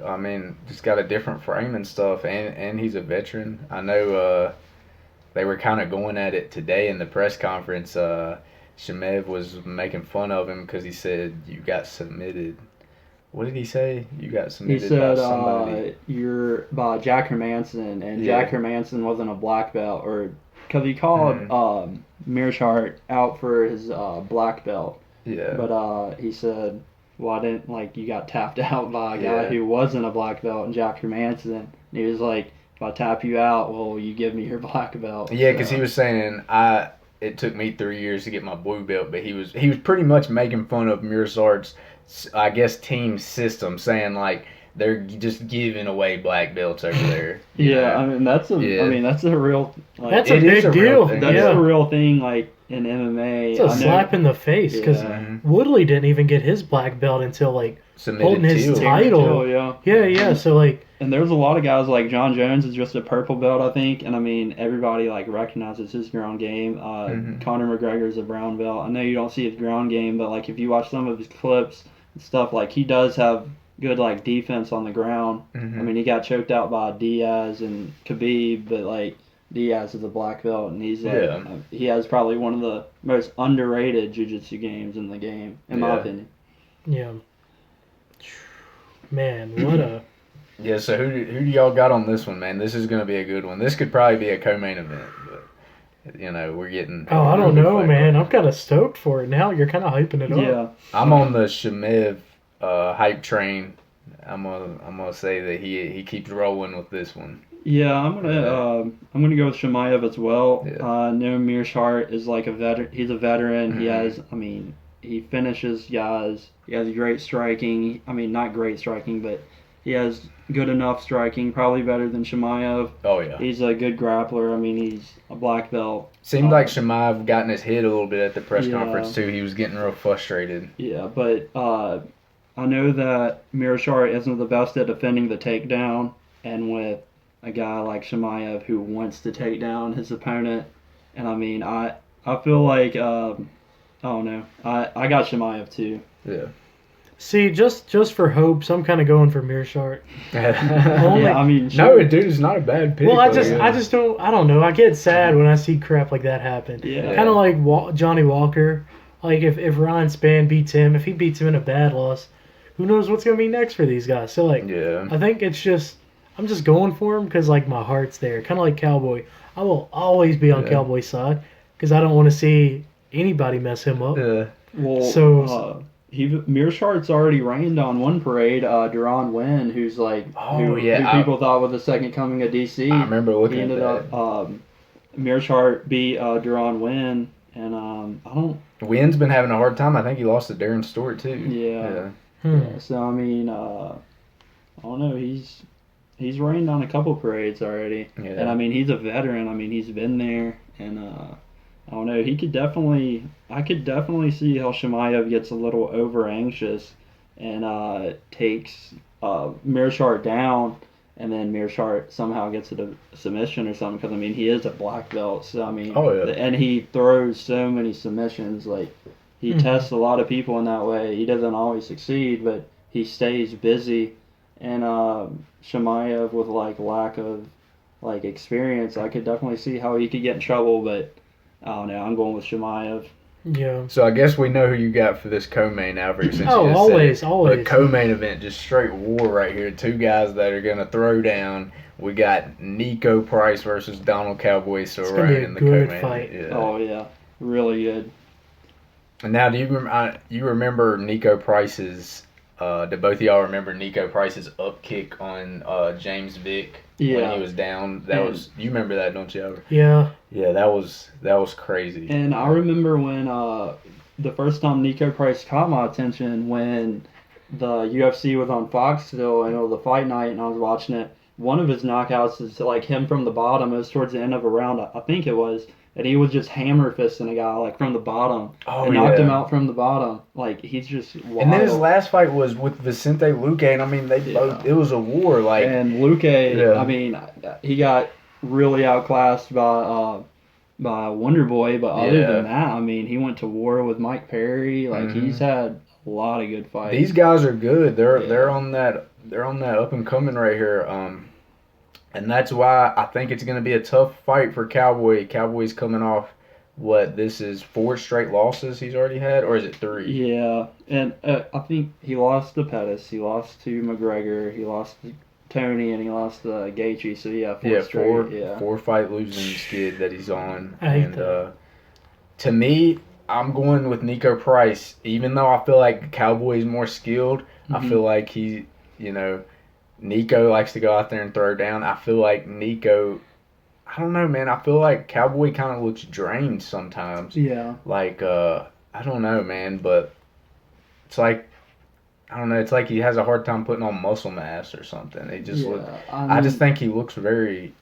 Speaker 1: just got a different frame and stuff, and he's a veteran. I know they were kind of going at it today in the press conference. Shemev was making fun of him because he said you got submitted. What did he say? You got
Speaker 3: He
Speaker 1: submitted
Speaker 3: said,
Speaker 1: by somebody.
Speaker 3: you're by Jack Hermanson, and
Speaker 1: Yeah.
Speaker 3: Jack Hermanson wasn't a black belt, or because he called Mearshart out for his black belt.
Speaker 1: Yeah.
Speaker 3: But he said, "Why didn't like you got tapped out by a guy
Speaker 1: Yeah.
Speaker 3: who wasn't a black belt?" And Jack Hermanson, and he was like, "If I tap you out, well, you give me your black belt."
Speaker 1: Yeah, because
Speaker 3: So,
Speaker 1: he was saying it took me 3 years to get my blue belt, but he was pretty much making fun of Mearsart's, I guess, team system, saying like they're just giving away black belts over there. you
Speaker 3: yeah,
Speaker 1: know?
Speaker 3: I mean that's a,
Speaker 1: Yeah.
Speaker 3: I mean that's a real, like,
Speaker 2: That's a
Speaker 1: It is
Speaker 2: big
Speaker 1: a real
Speaker 2: deal.
Speaker 1: thing.
Speaker 3: that's
Speaker 2: Yeah.
Speaker 3: a real thing, like in MMA.
Speaker 2: It's a
Speaker 3: I know-
Speaker 2: slap in the face because
Speaker 3: Yeah.
Speaker 2: Woodley didn't even get his black belt until like
Speaker 1: Submitted
Speaker 2: holding his
Speaker 1: to.
Speaker 2: title.
Speaker 3: Oh, yeah.
Speaker 2: Yeah. So like,
Speaker 3: And there's a lot of guys like John Jones is just a purple belt, I think. And I mean, everybody like recognizes his ground game. Conor McGregor is a brown belt. I know you don't see his ground game, but like if you watch some of his clips and stuff, like he does have good like defense on the ground. I mean, he got choked out by Diaz and Khabib, but like Diaz is a black belt, and he's like he has probably one of the most underrated jiu-jitsu games in the game, in my opinion.
Speaker 2: yeah, man, what a
Speaker 1: Yeah, so who do y'all got on this one, man? This is going to be a good one. This could probably be a co-main event, but we're getting.
Speaker 2: I don't know, man. I'm kind of stoked for it now. You're kind of hyping it up.
Speaker 3: Yeah,
Speaker 1: I'm on the Shemev hype train. I'm gonna say that he keeps rolling with this one.
Speaker 3: yeah. I'm gonna go with Shemaev as well.
Speaker 1: Yeah.
Speaker 3: No, Mearshart is like a veteran. He's a veteran. He has. I mean, he finishes guys. He has great striking. I mean, not great striking, but he has good enough striking. Probably better than Shemaev.
Speaker 1: Oh yeah.
Speaker 3: He's a good grappler. I mean, he's a black belt.
Speaker 1: Seemed like Shemaev got in his head a little bit at the press
Speaker 3: Yeah.
Speaker 1: conference too. He was getting real frustrated.
Speaker 3: Yeah, but I know that Mearshart isn't the best at defending the takedown, and with a guy like Shemaev who wants to take down his opponent, and I mean, I feel like I don't know, I got Shemaev too.
Speaker 1: Yeah.
Speaker 2: See, just for hopes, I'm kind of going for Mearshart.
Speaker 1: no,
Speaker 3: Yeah, I mean,
Speaker 1: dude, it's not a bad pick.
Speaker 2: Well, I
Speaker 1: though.
Speaker 2: just don't. I don't know. I get sad when I see crap like that happen.
Speaker 3: Yeah.
Speaker 2: Kind of like Johnny Walker. Like if Ryan Spann beats him, if he beats him in a bad loss, who knows what's gonna be next for these guys? So like,
Speaker 1: Yeah.
Speaker 2: I think it's just I'm just going for him because like my heart's there. Kind of like Cowboy. I will always be on Cowboy's side because I don't want to see anybody mess him up.
Speaker 1: Yeah.
Speaker 3: Well,
Speaker 2: So-
Speaker 3: Mearshart's already reigned on one parade. Duran Wynn, who's like who people thought was the second coming of DC.
Speaker 1: I remember looking
Speaker 3: He
Speaker 1: at
Speaker 3: ended
Speaker 1: that.
Speaker 3: up Mearshart beat Duran Wynn, and I don't.
Speaker 1: Wynn's been having a hard time. I think he lost to Darren Stewart too.
Speaker 3: Yeah.
Speaker 2: Hmm.
Speaker 3: So I mean, I don't know. He's reigned on a couple parades already,
Speaker 1: Yeah.
Speaker 3: and I mean he's a veteran. I mean he's been there, and I don't know. I could definitely see how Shemaev gets a little over anxious and takes Mearshart down, and then Mearshart somehow gets a submission or something. Because I mean he is a black belt, so I mean, and he throws so many submissions. Like he tests a lot of people in that way. He doesn't always succeed, but he stays busy. And Shemaev with like lack of like experience, I could definitely see how he could get in trouble. But I don't know. I'm going with Shemaev.
Speaker 2: Yeah.
Speaker 1: So I guess we know who you got for this co-main, Alfred. Since you just
Speaker 2: always,
Speaker 1: said it.
Speaker 2: always.
Speaker 1: But co-main event, just straight war right here. Two guys that are gonna throw down. We got Nico Price versus Donald Cowboy Cerrone in the
Speaker 2: good
Speaker 1: co-main.
Speaker 2: fight.
Speaker 1: Yeah.
Speaker 3: Oh yeah, really good.
Speaker 1: And now, do you remember Nico Price's? Do both of y'all remember Nico Price's up kick on James Vick when
Speaker 3: Yeah.
Speaker 1: he was down? You remember that, don't you? Albert?
Speaker 2: Yeah.
Speaker 1: Yeah, that was crazy.
Speaker 3: And I remember when the first time Nico Price caught my attention when the UFC was on Fox still, and it was a fight night, and I was watching it. One of his knockouts is like him from the bottom. It was towards the end of a round, I think it was. And he was just hammer fisting a guy like from the bottom.
Speaker 1: Oh,
Speaker 3: knocked him out from the bottom. Like he's just wild.
Speaker 1: And then his last fight was with Vicente Luque, and I mean they both. It was a war. Like
Speaker 3: and Luque, I mean, he got really outclassed by Wonder Boy, but other than that, I mean, he went to war with Mike Perry. Like he's had a lot of good fights.
Speaker 1: These guys are good. They're on that up and coming right here. And that's why I think it's going to be a tough fight for Cowboy. Cowboy's coming off this is 4 straight losses he's already had, or is it 3?
Speaker 3: Yeah, and I think he lost to Pettis, he lost to McGregor, he lost to Tony, and he lost to Gaethje. So yeah, 4 straight.
Speaker 1: 4 fight losing skid that he's on.
Speaker 2: I hate
Speaker 1: And
Speaker 2: that.
Speaker 1: to me, I'm going with Nico Price. Even though I feel like Cowboy is more skilled, I feel like Nico likes to go out there and throw down. I feel like Nico, I don't know, man. I feel like Cowboy kind of looks drained sometimes.
Speaker 3: Yeah.
Speaker 1: Like, I don't know, man, but it's like, I don't know. It's like he has a hard time putting on muscle mass or something. He just I just think he looks very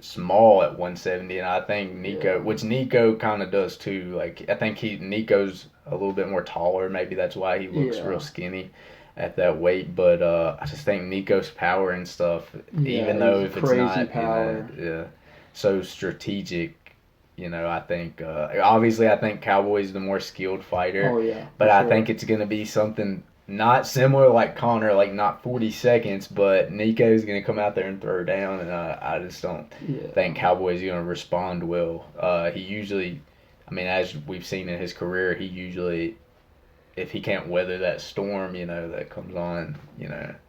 Speaker 1: small at 170, and I think which Nico kind of does too. Like, I think Nico's a little bit more taller. Maybe that's why he looks real skinny at that weight. But I just think Nico's power and stuff, even though if it's not,
Speaker 3: power.
Speaker 1: So strategic. I think obviously I think Cowboy's the more skilled fighter.
Speaker 3: Oh yeah.
Speaker 1: But I think it's gonna be something not similar like Conor, like not 40 seconds, but Nico's going to come out there and throw down, and I just don't think Cowboy's going to respond well. He usually, as we've seen in his career, he usually, if he can't weather that storm, that comes on,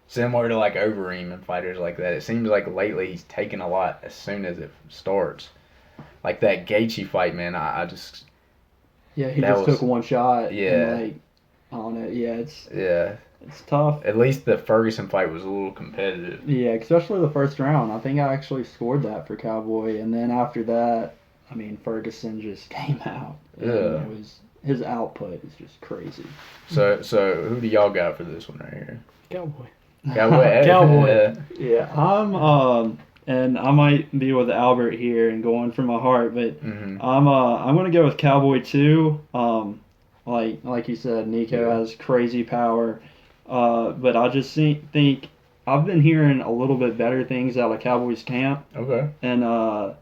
Speaker 1: similar to like Overeem and fighters like that, it seems like lately he's taking a lot as soon as it starts. Like that Gaethje fight, man, I just...
Speaker 3: Yeah, he just took one shot.
Speaker 1: Yeah.
Speaker 3: And on it, it's tough.
Speaker 1: At least the Ferguson fight was a little competitive.
Speaker 3: Yeah, especially the first round. I think I actually scored that for Cowboy, and then after that, Ferguson just came out.
Speaker 1: Yeah,
Speaker 3: his output is just crazy.
Speaker 1: So who do y'all got for this one right here?
Speaker 2: Cowboy.
Speaker 1: Cowboy.
Speaker 3: Yeah, I'm and I might be with Albert here and going from my heart, but I'm gonna go with Cowboy too. Like you said, Nico has crazy power, but I just think I've been hearing a little bit better things out of Cowboy's camp.
Speaker 1: Okay.
Speaker 3: And I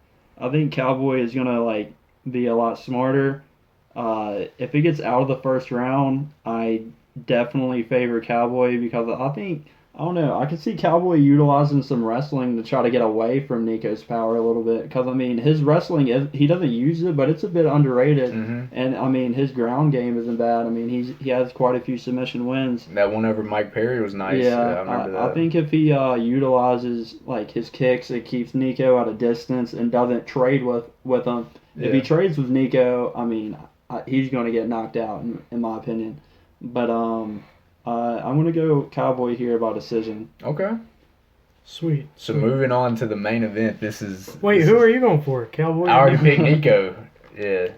Speaker 3: think Cowboy is gonna be a lot smarter. If he gets out of the first round, I definitely favor Cowboy because I don't know. I can see Cowboy utilizing some wrestling to try to get away from Nico's power a little bit. Because, his wrestling, he doesn't use it, but it's a bit underrated.
Speaker 1: Mm-hmm.
Speaker 3: And, his ground game isn't bad. He has quite a few submission wins.
Speaker 1: That one over Mike Perry was nice.
Speaker 3: Yeah,
Speaker 1: I remember that.
Speaker 3: I think if he utilizes, his kicks, it keeps Nico at a distance and doesn't trade with him.
Speaker 1: Yeah.
Speaker 3: If he trades with Nico, he's going to get knocked out, in my opinion. But, I'm going to go Cowboy here by decision.
Speaker 1: Okay.
Speaker 2: Sweet.
Speaker 1: So moving on to the main event,
Speaker 2: Wait, who are you going for? Cowboy?
Speaker 1: I already picked Nico. Yeah.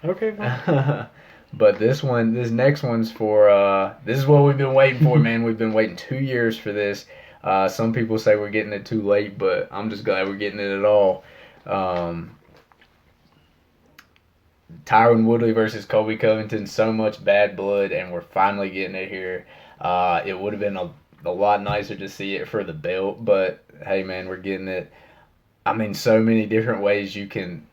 Speaker 2: Okay, fine.
Speaker 1: But this next one's for, this is what we've been waiting for, man. We've been waiting 2 years for this. Some people say we're getting it too late, but I'm just glad we're getting it at all. Tyron Woodley versus Colby Covington, so much bad blood, and we're finally getting it here. It would have been a lot nicer to see it for the belt, but hey, man, we're getting it. So many different ways you can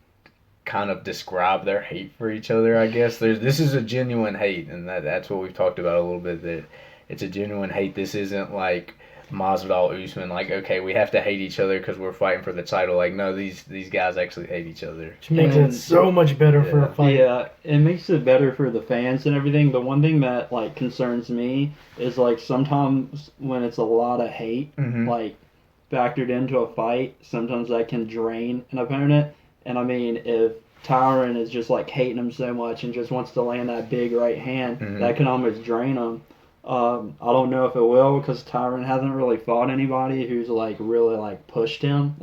Speaker 1: kind of describe their hate for each other, I guess. This is a genuine hate, and that's what we've talked about a little bit, that it's a genuine hate. This isn't like Masvidal Usman, okay, we have to hate each other because we're fighting for the title. No, these guys actually hate each other.
Speaker 2: Which makes it so much better for a fight.
Speaker 3: Yeah, it makes it better for the fans and everything, but one thing that concerns me is sometimes when it's a lot of hate factored into a fight, sometimes that can drain an opponent. And if Tyron is just hating him so much and just wants to land that big right hand, that can almost drain him. I don't know if it will because Tyron hasn't really fought anybody who's really pushed him,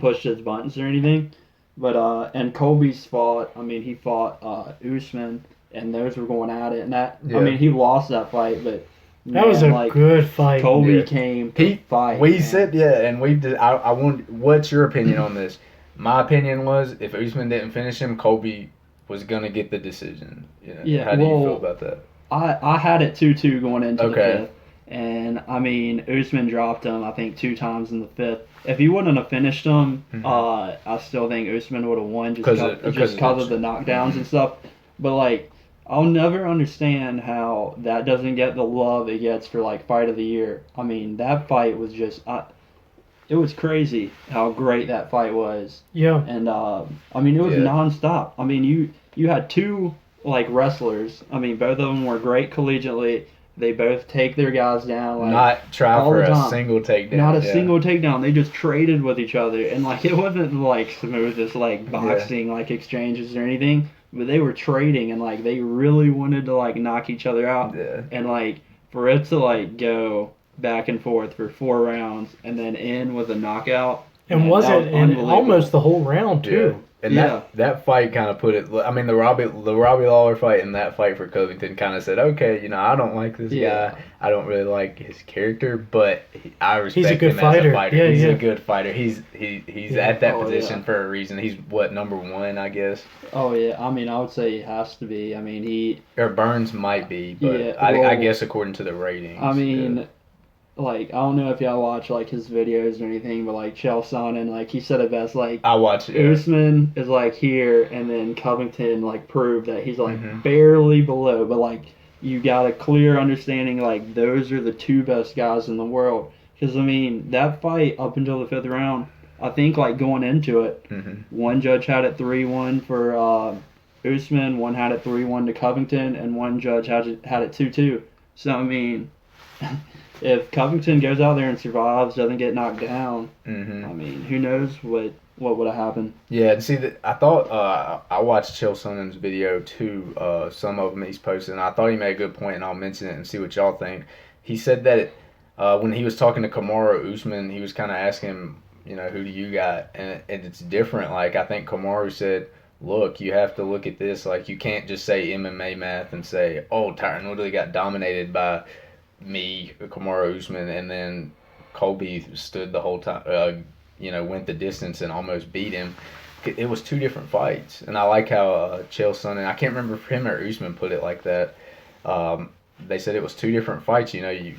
Speaker 3: pushed his buttons or anything. But and Colby's fought. He fought Usman, and those were going at it. And that he lost that fight, but
Speaker 2: that was a good fight.
Speaker 3: Colby came to fight.
Speaker 1: We said and we did. I want. What's your opinion on this? My opinion was if Usman didn't finish him, Colby was gonna get the decision.
Speaker 3: Yeah.
Speaker 1: How do you feel about that?
Speaker 3: I had it 2-2 going into the fifth. And, Usman dropped him, I think, 2 times in the fifth. If he wouldn't have finished him, I still think Usman would have won just because of the knockdowns and stuff. But, I'll never understand how that doesn't get the love it gets for, Fight of the Year. That fight was just... it was crazy how great that fight was.
Speaker 2: Yeah.
Speaker 3: And, it was nonstop. you had two like wrestlers. I mean, both of them were great collegiately. They both take their guys down. Like,
Speaker 1: Not try
Speaker 3: all
Speaker 1: for
Speaker 3: the
Speaker 1: a
Speaker 3: time.
Speaker 1: single takedown.
Speaker 3: Not a
Speaker 1: yeah.
Speaker 3: single takedown. They just traded with each other, and like it wasn't like smoothest like boxing like exchanges or anything, but they were trading, and like they really wanted to like knock each other out,
Speaker 1: Yeah.
Speaker 3: and like for it to like go back and forth for 4 rounds and then end with a knockout.
Speaker 2: And
Speaker 3: man,
Speaker 2: was
Speaker 3: that
Speaker 2: it in almost the whole round too?
Speaker 1: And
Speaker 3: Yeah.
Speaker 1: that fight kind of put it. I mean, the Robbie Lawler fight and that fight for Covington kind of said, okay, I don't like this guy. I don't really like his character, but I respect
Speaker 2: He's a good
Speaker 1: him
Speaker 2: fighter.
Speaker 1: as a fighter.
Speaker 2: Yeah,
Speaker 1: he's
Speaker 2: yeah.
Speaker 1: a good fighter. He's at that
Speaker 3: Oh,
Speaker 1: position
Speaker 3: yeah.
Speaker 1: for a reason. He's number 1, I guess.
Speaker 3: Oh yeah, I mean I would say he has to be. I mean he.
Speaker 1: Or Burns might be, but
Speaker 3: Yeah,
Speaker 1: I
Speaker 3: well,
Speaker 1: guess according to the ratings.
Speaker 3: I mean, like I don't know if y'all watch like his videos or anything, but like Chael Sonnen, like he said it best. Like
Speaker 1: I watch it.
Speaker 3: Usman is like here, and then Covington like proved that he's like
Speaker 1: Mhm.
Speaker 3: barely below, but like you got a clear understanding like those are the 2 best guys in the world. Because I mean that fight up until the 5th round, I think like going into it, one judge had it 3-1 for Usman, one had it 3-1 to Covington, and one judge had it 2-2. So I mean. If Covington goes out there and survives, doesn't get knocked down, I mean, who knows what would have happened?
Speaker 1: Yeah, and see, I thought I watched Chael Sonnen's video too. Some of them he's posted, and I thought he made a good point, and I'll mention it and see what y'all think. He said that when he was talking to Kamaru Usman, he was kind of asking him, who do you got? And it's different. Like I think Kamaru said, look, you have to look at this. Like you can't just say MMA math and say, oh, Tyron Woodley got dominated by me, Kamaru Usman, and then Colby stood the whole time, went the distance and almost beat him. It was 2 different fights, and I like how Chael Sonnen, I can't remember if him or Usman put it like that. They said it was 2 different fights. Usman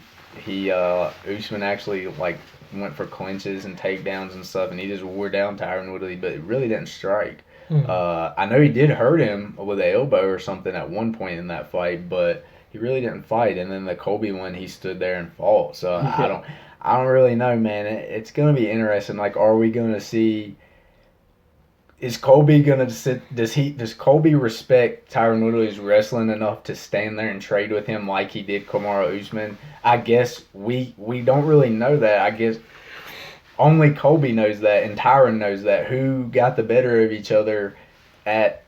Speaker 1: actually like went for clinches and takedowns and stuff, and he just wore down Tyron Woodley, but it really didn't strike. I know he did hurt him with an elbow or something at one point in that fight, but he really didn't fight. And then the Colby one, he stood there and fought. So I don't really know, man. It's gonna be interesting. Like, are we gonna see? Is Colby gonna sit? Does Colby respect Tyron Woodley's wrestling enough to stand there and trade with him like he did Kamaru Usman? I guess we don't really know that. I guess only Colby knows that, and Tyron knows that. Who got the better of each other at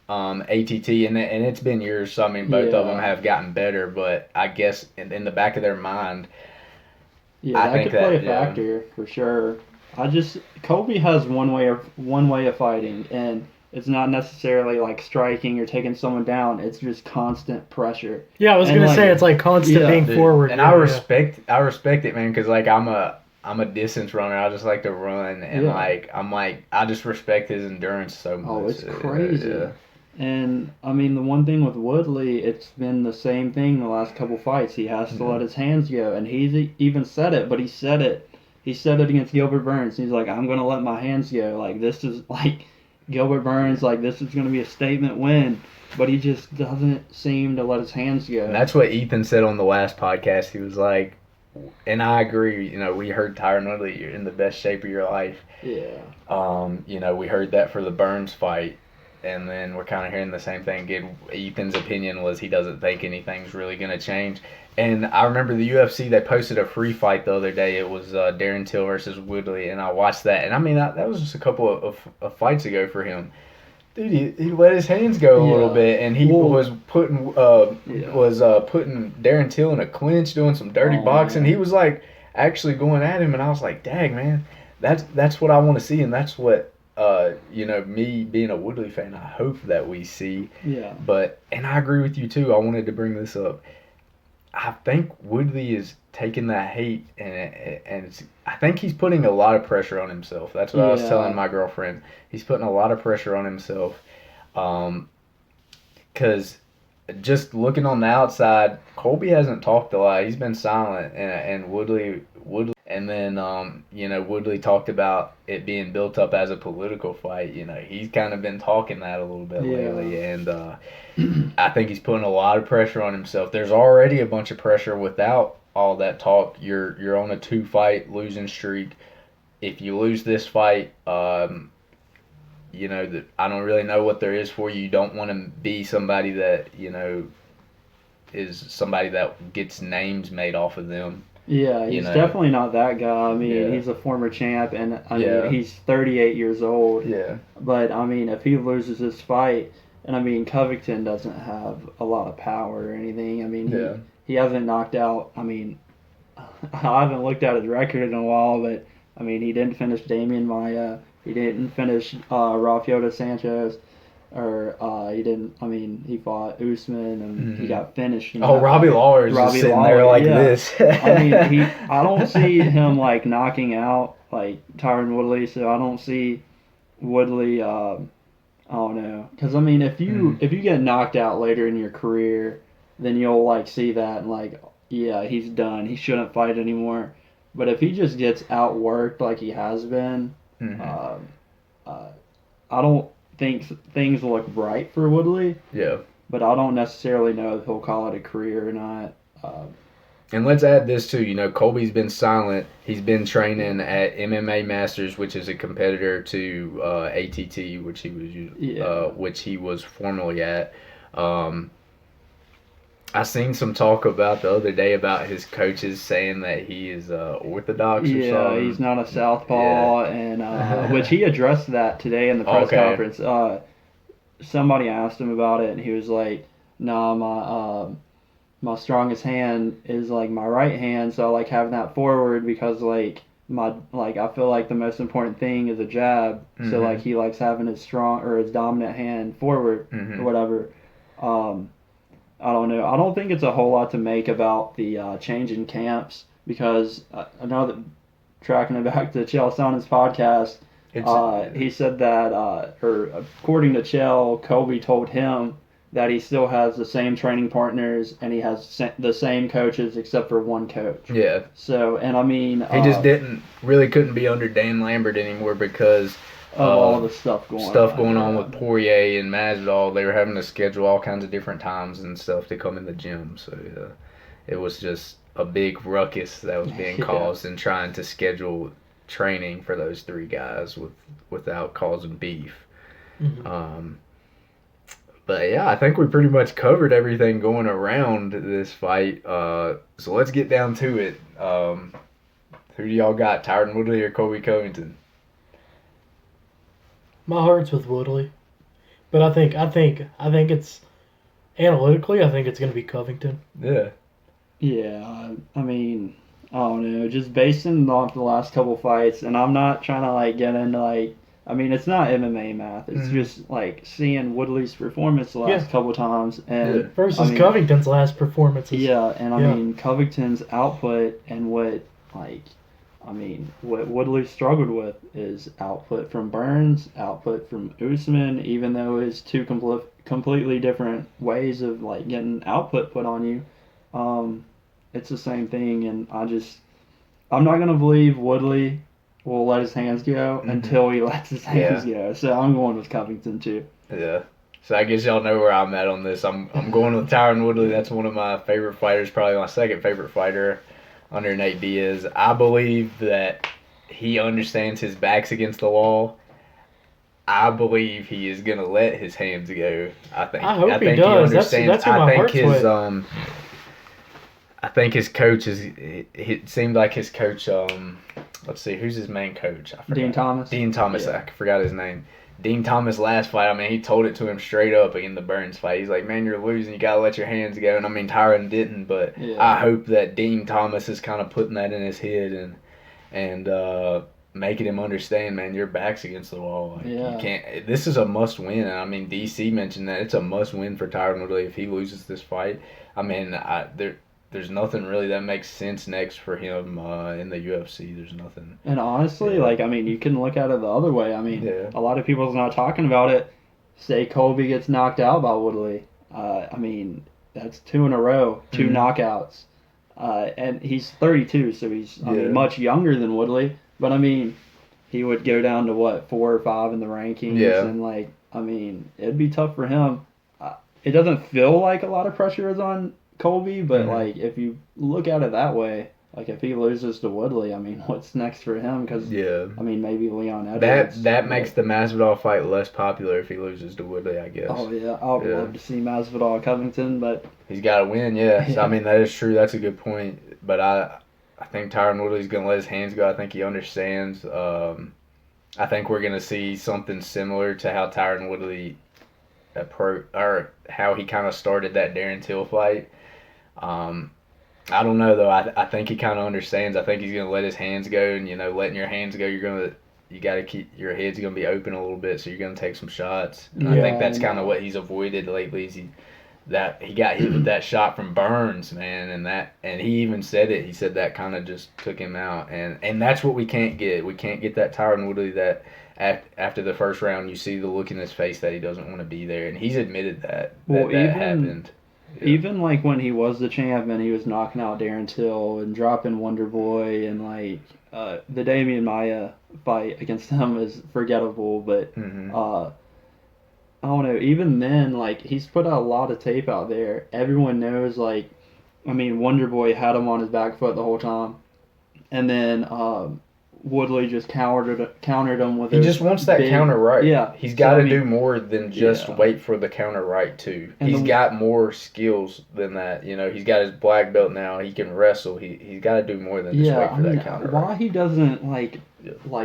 Speaker 1: ATT, and it's been years, so I mean both of them have gotten better, but I guess in the back of their mind,
Speaker 3: that could play a factor for sure. Colby has one way of fighting, and it's not necessarily like striking or taking someone down. It's just constant pressure.
Speaker 2: Yeah, I was gonna say it's like constant being forward.
Speaker 1: And I respect it, man, because like I'm a distance runner. I just like to run, and I just respect his endurance so much.
Speaker 3: Oh, it's crazy.
Speaker 1: Yeah.
Speaker 3: And I mean, the one thing with Woodley, it's been the same thing the last couple fights. He has to let his hands go, and he's even said it. But he said it against Gilbert Burns. He's like, I'm gonna let my hands go. Like this is like Gilbert Burns. Like this is gonna be a statement win. But he just doesn't seem to let his hands go.
Speaker 1: And that's what Ethan said on the last podcast. He was like, and I agree. We heard Tyron Woodley, you're in the best shape of your life.
Speaker 3: Yeah.
Speaker 1: We heard that for the Burns fight. And then we're kind of hearing the same thing. Ethan's opinion was he doesn't think anything's really going to change. And I remember the UFC, they posted a free fight the other day. It was Darren Till versus Woodley, and I watched that. And I mean, that was just a couple of fights ago for him. Dude, he let his hands go a little bit, and he was putting Darren Till in a clinch, doing some dirty boxing.
Speaker 3: Man.
Speaker 1: He was like actually going at him, and I was like, dang, man, that's what I want to see, and that's what me being a Woodley fan, I hope that we see.
Speaker 3: Yeah.
Speaker 1: And I agree with you too. I wanted to bring this up. I think Woodley is taking that hate, and I think he's putting a lot of pressure on himself. That's what I was telling my girlfriend. He's putting a lot of pressure on himself, because just looking on the outside, Colby hasn't talked a lot. He's been silent, and Woodley. And then, Woodley talked about it being built up as a political fight. He's kind of been talking that a little bit lately. And I think he's putting a lot of pressure on himself. There's already a bunch of pressure without all that talk. You're on a 2-fight losing streak. If you lose this fight, you know, that I don't really know what there is for you. You don't want to be somebody that, you know, is somebody that gets names made off of them.
Speaker 3: Yeah, he's definitely not that guy. I mean, he's a former champ, and I mean, he's 38 years old.
Speaker 1: Yeah.
Speaker 3: But I mean, if he loses this fight, and I mean, Covington doesn't have a lot of power or anything. I mean, he hasn't knocked out. I mean, I haven't looked at his record in a while, but I mean, he didn't finish Damian Maia. He didn't finish Rafael Sanchez. Or he didn't. I mean, he fought Usman and he got finished.
Speaker 1: Robbie Lawler's just sitting there like this.
Speaker 3: I mean, I don't see him like knocking out like Tyron Woodley. So I don't see Woodley. I don't know, because I mean, if you get knocked out later in your career, then you'll like see that and like, yeah, he's done. He shouldn't fight anymore. But if he just gets outworked like he has been, I don't think things look bright for Woodley.
Speaker 1: Yeah.
Speaker 3: But I don't necessarily know if he'll call it a career or not.
Speaker 1: And let's add this too. You know, Colby's been silent. He's been training at MMA Masters, which is a competitor to ATT, which he was formerly at. I seen some talk about the other day about his coaches saying that he is orthodox or something.
Speaker 3: Yeah, he's not a southpaw, and which he addressed that today in the press conference. Somebody asked him about it, and he was like, "Nah, my strongest hand is like my right hand, so I like having that forward because like I feel like the most important thing is a jab. So like he likes having his strong or his dominant hand forward or whatever." I don't know. I don't think it's a whole lot to make about the change in camps because I know that tracking it back to Chael Sonnen's podcast, he said that, or according to Chael, Colby told him that he still has the same training partners and he has the same coaches except for one coach.
Speaker 1: Yeah.
Speaker 3: So, and I mean...
Speaker 1: he just couldn't be under Dan Lambert anymore because...
Speaker 3: of all the stuff going
Speaker 1: on with Poirier and Masvidal. They were having to schedule all kinds of different times and stuff to come in the gym. So it was just a big ruckus that was being caused in trying to schedule training for those three guys without causing beef. But yeah, I think we pretty much covered everything going around this fight. So let's get down to it. Who do y'all got, Tyron Woodley or Colby Covington?
Speaker 2: My heart's with Woodley, but I think it's analytically. I think it's going to be Covington.
Speaker 1: Yeah.
Speaker 3: Yeah, I mean, I don't know. Just basing off the last couple fights, and I'm not trying to like get into like. I mean, it's not MMA math. It's just like seeing Woodley's performance the last couple times and
Speaker 2: versus Covington's last performances.
Speaker 3: Yeah, and I mean Covington's output and what Woodley struggled with is output from Burns, output from Usman, even though it's two completely different ways of like getting output put on you. It's the same thing, and I'm not gonna believe Woodley will let his hands go until he lets his hands go. So I'm going with Covington too.
Speaker 1: Yeah. So I guess y'all know where I'm at on this. I'm going with Tyron Woodley. That's one of my favorite fighters, probably my second favorite fighter under Nate Diaz. I believe that he understands his back's against the wall. I believe he is gonna let his hands go. I hope he does. He understands.
Speaker 2: That's who my heart's with.
Speaker 1: I think his coach is. It seemed like his coach. Let's see, who's his main coach? I forgot.
Speaker 3: Dean Thomas.
Speaker 1: Dean Thomas. Yeah. I forgot his name. Dean Thomas last fight. I mean, he told it to him straight up in the Burns fight. He's like, "Man, you're losing. You gotta let your hands go." And I mean, Tyron didn't, but I hope that Dean Thomas is kind of putting that in his head and making him understand, man, your back's against the wall. Like, you can't. This is a must-win. And I mean, DC mentioned that it's a must-win for Tyron Woodley if he loses this fight. I mean, there's nothing really that makes sense next for him in the UFC. There's nothing.
Speaker 3: And honestly, you can look at it the other way. I mean, a lot of people's not talking about it. Say Colby gets knocked out by Woodley. I mean, that's 2 in a row, 2 knockouts. And he's 32, so he's much younger than Woodley. But, I mean, he would go down to, 4 or 5 in the rankings. Yeah. And, it'd be tough for him. It doesn't feel like a lot of pressure is on Colby, but if you look at it that way, like if he loses to Woodley, I mean, what's next for him? Because
Speaker 1: Yeah.
Speaker 3: I mean, maybe Leon Edwards.
Speaker 1: That makes the Masvidal fight less popular if he loses to Woodley, I guess.
Speaker 3: Oh yeah, I would love to see Masvidal Covington, but
Speaker 1: he's got to win. Yeah. So, I mean, that is true. That's a good point. But I think Tyron Woodley's gonna let his hands go. I think he understands. I think we're gonna see something similar to how Tyron Woodley or how he kind of started that Darren Till fight. I don't know though. I think he kind of understands. I think he's gonna let his hands go, and letting your hands go, you got to keep your head's gonna be open a little bit, so you're gonna take some shots. And I think that's kind of what he's avoided lately. Is he got hit with that shot from Burns, man, and he even said it. He said that kind of just took him out, and that's what we can't get. We can't get that Tyron Woodley that after the first round you see the look in his face that he doesn't want to be there, and he's admitted that happened. Yeah.
Speaker 3: Even like when he was the champ and he was knocking out Darren Till and dropping Wonder Boy and like the Damian Maia fight against him is forgettable, but I don't know. Even then, like he's put out a lot of tape out there. Everyone knows, like, I mean, Wonder Boy had him on his back foot the whole time, and then Woodley just countered him with.
Speaker 1: He just wants that counter right.
Speaker 3: Yeah,
Speaker 1: he's got to do more than just wait for the counter right too. And he's got more skills than that. He's got his black belt now. He can wrestle. He's got to do more than just wait for that counter right.
Speaker 3: Why he doesn't like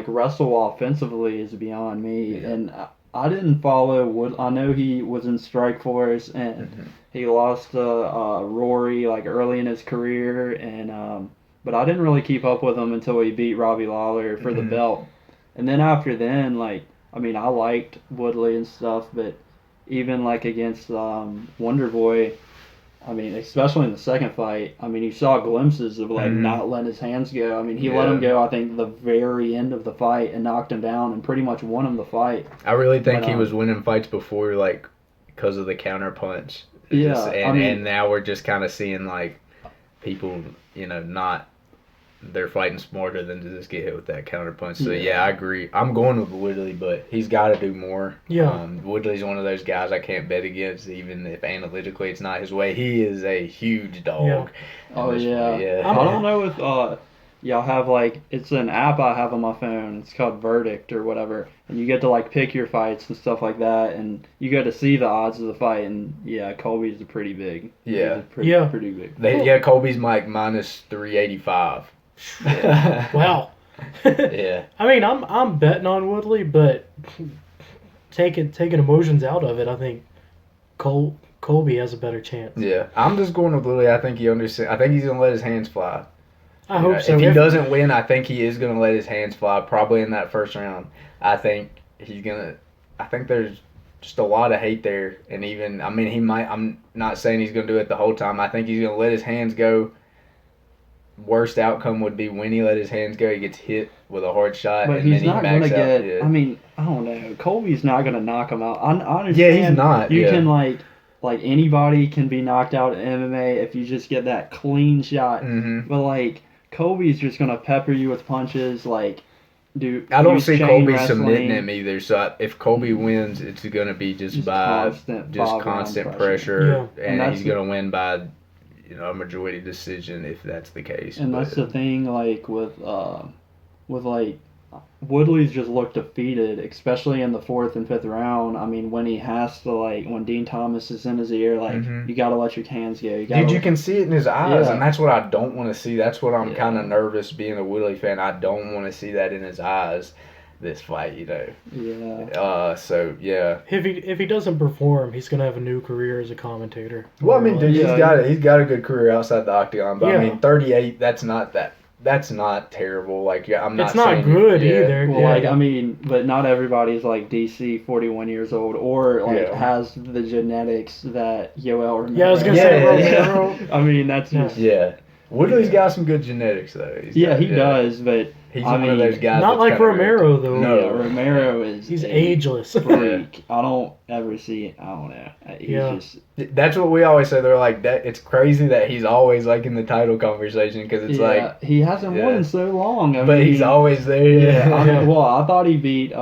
Speaker 3: wrestle offensively is beyond me. Yeah. And I didn't follow Wood. I know he was in Strikeforce and he lost to Rory like early in his career and. But I didn't really keep up with him until he beat Robbie Lawler for the belt. And then after then, like, I mean, I liked Woodley and stuff, but even, like, against Wonder Boy, I mean, especially in the second fight, I mean, you saw glimpses of, like, not letting his hands go. I mean, he let him go, I think, the very end of the fight and knocked him down and pretty much won him the fight.
Speaker 1: I really think he was winning fights before, like, because of the counter punch. And now we're just kind of seeing, like, people, not... They're fighting smarter than to just get hit with that counter punch. So, yeah, I agree. I'm going with Woodley, but he's got to do more.
Speaker 2: Yeah.
Speaker 1: Woodley's one of those guys I can't bet against, even if analytically it's not his way. He is a huge dog.
Speaker 2: Yeah.
Speaker 3: Oh, yeah. I don't know if y'all have, like, it's an app I have on my phone. It's called Verdict or whatever. And you get to, like, pick your fights and stuff like that. And you get to see the odds of the fight. And, yeah, Colby's pretty big.
Speaker 1: Yeah.
Speaker 3: Pretty big.
Speaker 1: Colby's, like, minus 385.
Speaker 2: Wow.
Speaker 1: Yeah.
Speaker 2: I mean, I'm betting on Woodley, but taking emotions out of it, I think Colby has a better chance.
Speaker 1: Yeah, I'm just going with Woodley. I think he understands. I think he's gonna let his hands fly.
Speaker 2: I hope so.
Speaker 1: If he doesn't win, I think he is gonna let his hands fly. Probably in that first round. I think he's gonna. I think there's just a lot of hate there, and even he might. I'm not saying he's gonna do it the whole time. I think he's gonna let his hands go. Worst outcome would be when he let his hands go, he gets hit with a hard shot,
Speaker 3: but
Speaker 1: and
Speaker 3: he's
Speaker 1: then
Speaker 3: not going to get. Yeah. I mean, I don't know. Colby's not going to knock him out. I understand.
Speaker 1: Yeah, he's not.
Speaker 3: You can like anybody can be knocked out in MMA if you just get that clean shot. But like Colby's just going to pepper you with punches. Like,
Speaker 1: I don't see Colby submitting him either. So if Colby wins, it's going to be just by constant pressure, and he's going to win by. A majority decision if that's the case.
Speaker 3: And that's the thing, like with Woodley's just looked defeated, especially in the 4th and 5th round. I mean, when he has to when Dean Thomas is in his ear, you got to let your hands go.
Speaker 1: You can see it in his eyes, and that's what I don't want to see. That's what I'm kind of nervous being a Woodley fan. I don't want to see that in his eyes. This fight,
Speaker 3: Yeah.
Speaker 1: So yeah.
Speaker 2: If he doesn't perform, he's gonna have a new career as a commentator.
Speaker 1: Well, I mean, dude, he's got a good career outside the octagon, but I mean, 38. That's not terrible. Like, I'm not.
Speaker 2: It's not good either.
Speaker 3: Well, I mean, but not everybody's like DC, 41 years old, or has the genetics that Yoel Romero.
Speaker 2: Yeah, I was gonna say Romero.
Speaker 3: I mean, that's just
Speaker 1: Woodley's got some good genetics though.
Speaker 3: He does, but.
Speaker 1: He's one of those guys.
Speaker 2: Not like Romero, though.
Speaker 3: No, Romero is.
Speaker 2: He's ageless.
Speaker 3: Freak. I don't ever see. I don't know. He's just.
Speaker 1: That's what we always say. They're like that. It's crazy that he's always like in the title conversation because it's like
Speaker 3: he hasn't won in so long.
Speaker 1: But he's always there.
Speaker 3: Yeah. I thought he beat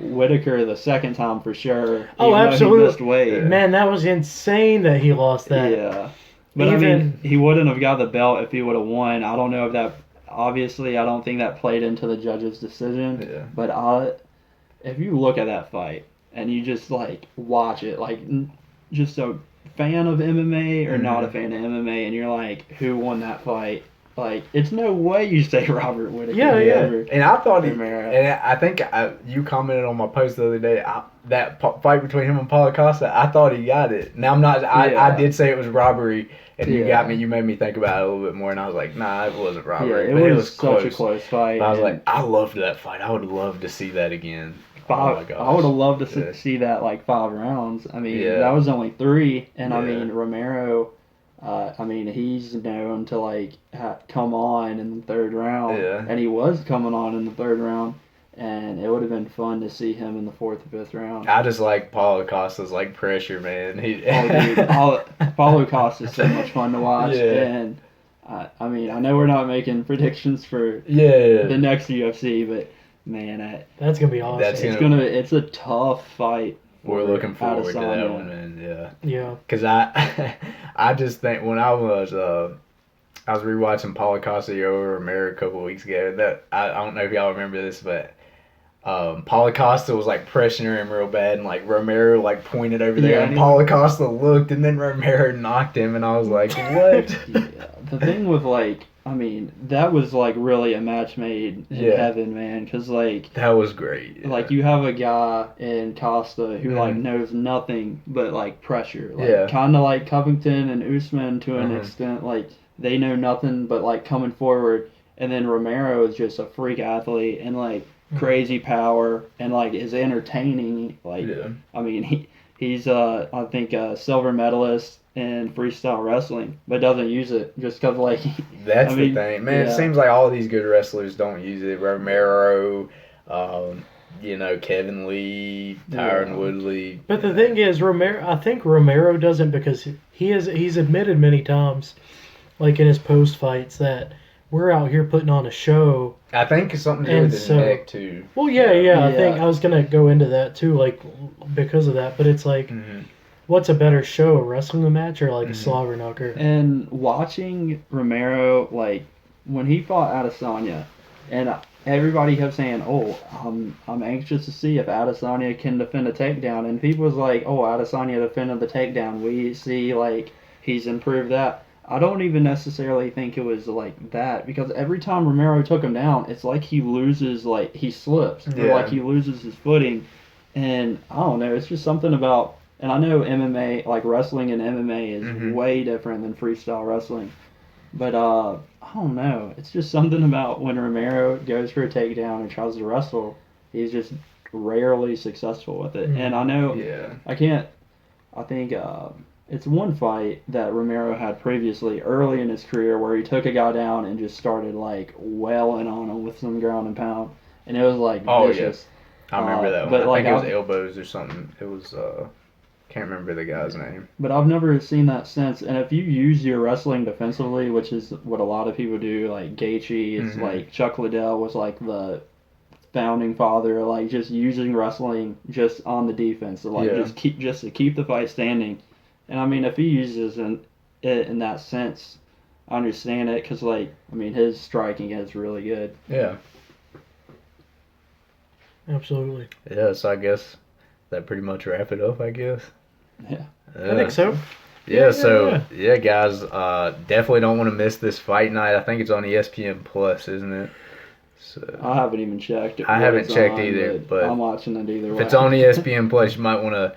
Speaker 3: Whitaker the second time for sure.
Speaker 2: Oh, absolutely.
Speaker 3: He missed weight.
Speaker 2: Man, that was insane that he lost that.
Speaker 3: Yeah. But I
Speaker 2: Even-
Speaker 3: mean, he wouldn't have got the belt if he would have won. I don't know if that. Obviously, I don't think that played into the judge's decision.
Speaker 1: Yeah.
Speaker 3: But if you look at that fight and you just like watch it, like just a fan of MMA or not a fan of MMA, and you're like, who won that fight? Like, it's no way you say Robert Whittaker.
Speaker 2: Yeah, yeah.
Speaker 3: over
Speaker 1: And I thought
Speaker 3: Romero.
Speaker 1: and I think you commented on my post the other day, that fight between him and Paulo Costa, I thought he got it. Now, I'm not,
Speaker 3: Yeah.
Speaker 1: I did say it was robbery, and you
Speaker 3: Yeah.
Speaker 1: you made me think about it a little bit more, and I was like, nah, it wasn't
Speaker 3: Yeah,
Speaker 1: robbery.
Speaker 3: it
Speaker 1: but
Speaker 3: was such a close fight.
Speaker 1: But I was
Speaker 3: and
Speaker 1: like, I loved that fight. I would love to see that again. Oh my gosh.
Speaker 3: I would have loved to
Speaker 1: Yeah.
Speaker 3: see that like 5 rounds. I mean,
Speaker 1: Yeah.
Speaker 3: that was only 3, and I
Speaker 1: Yeah.
Speaker 3: mean Romero. I mean, he's known to like come on in the 3rd round,
Speaker 1: Yeah.
Speaker 3: and he was coming on in the 3rd round, and it would have been fun to see him in the 4th or 5th round.
Speaker 1: I just like Paulo Costa's like pressure, man.
Speaker 3: Paulo Costa is so much fun to watch,
Speaker 1: Yeah.
Speaker 3: and I mean, I know we're not making predictions for
Speaker 1: Yeah.
Speaker 3: the next UFC, but man,
Speaker 2: That's gonna be awesome.
Speaker 1: That's
Speaker 3: it's a tough fight.
Speaker 1: We're
Speaker 3: for
Speaker 1: looking forward to that
Speaker 3: Adesanya.
Speaker 1: one, man. Yeah.
Speaker 2: Yeah.
Speaker 1: Because I just think when I was rewatching Paulo Costa over Romero a couple of weeks ago. That I don't know if y'all remember this, but Paulo Costa was like pressuring him real bad, and like Romero like pointed over there,
Speaker 3: Yeah,
Speaker 1: and Paulo Costa looked, and then Romero knocked him, and I was like, what?
Speaker 3: Yeah, the thing with like, I mean, that was like really a match made in
Speaker 1: Yeah.
Speaker 3: heaven, man. Because like,
Speaker 1: That was great. Yeah.
Speaker 3: like you have a guy in Costa who like
Speaker 1: Mhm.
Speaker 3: knows nothing but like pressure. Like,
Speaker 1: Yeah.
Speaker 3: kind of like Covington and Usman to an
Speaker 1: Mhm.
Speaker 3: extent. Like they know nothing but like coming forward, and then Romero is just a freak athlete and like crazy power and like is entertaining. Like
Speaker 1: Yeah.
Speaker 3: I mean, he's I think a silver medalist in freestyle wrestling, but doesn't use it just because like
Speaker 1: That's
Speaker 3: I
Speaker 1: the
Speaker 3: mean,
Speaker 1: thing, man. It
Speaker 3: yeah.
Speaker 1: seems like all of these good wrestlers don't use it. Romero, Kevin Lee, Tyron
Speaker 3: Yeah.
Speaker 1: Woodley.
Speaker 2: But the thing is, I think Romero doesn't, because he's admitted many times, like in his post fights, that we're out here putting on a show.
Speaker 1: I think it's something to do
Speaker 2: And
Speaker 1: with his
Speaker 2: so-
Speaker 1: neck too.
Speaker 2: Well, yeah. I
Speaker 3: Yeah.
Speaker 2: think I was gonna go into that too, like because of that. But it's like,
Speaker 1: Mm-hmm.
Speaker 2: what's a better show, a wrestling match or like a
Speaker 1: Mhm.
Speaker 2: slobber knocker?
Speaker 3: And watching Romero, like when he fought Adesanya, and everybody kept saying, "Oh, I'm anxious to see if Adesanya can defend a takedown." And people was like, "Oh, Adesanya defended the takedown. We see like he's improved that." I don't even necessarily think it was like that, because every time Romero took him down, it's like he loses, like he slips, or
Speaker 1: Yeah.
Speaker 3: like he loses his footing. And I don't know, it's just something about. And I know MMA, like wrestling and MMA, is
Speaker 1: Mhm.
Speaker 3: way different than freestyle wrestling. But I don't know. It's just something about when Romero goes for a takedown and tries to wrestle, he's just rarely successful with it.
Speaker 2: Mhm.
Speaker 3: And I know
Speaker 1: Yeah.
Speaker 3: I think it's one fight that Romero had previously early in his career where he took a guy down and just started like wailing on him with some ground and pound, and it was like
Speaker 1: Oh,
Speaker 3: vicious.
Speaker 1: I remember that one.
Speaker 3: but,
Speaker 1: I
Speaker 3: like,
Speaker 1: think it was
Speaker 3: I've-
Speaker 1: elbows or something. It was can't remember the guy's name.
Speaker 3: But I've never seen that since. And if you use your wrestling defensively, which is what a lot of people do, like Gaethje, it's
Speaker 1: Mhm.
Speaker 3: like Chuck Liddell was like the founding father, like just using wrestling just on the defense, so like
Speaker 1: Yeah.
Speaker 3: just to keep the fight standing. And I mean, if he uses it in that sense, I understand it, because like I mean, his striking is really good.
Speaker 1: Yeah.
Speaker 2: Absolutely.
Speaker 1: Yeah, so I guess that pretty much wrap it up, I guess.
Speaker 3: Yeah.
Speaker 2: I think so.
Speaker 1: Yeah, so
Speaker 2: yeah.
Speaker 1: yeah, guys, definitely don't want to miss this fight night. I think it's on ESPN Plus, isn't it? So
Speaker 3: I haven't even checked.
Speaker 1: I
Speaker 3: what
Speaker 1: haven't
Speaker 3: it's
Speaker 1: checked
Speaker 3: on,
Speaker 1: either, but
Speaker 3: I'm watching it either
Speaker 1: if
Speaker 3: way.
Speaker 1: it's on ESPN Plus, you might want to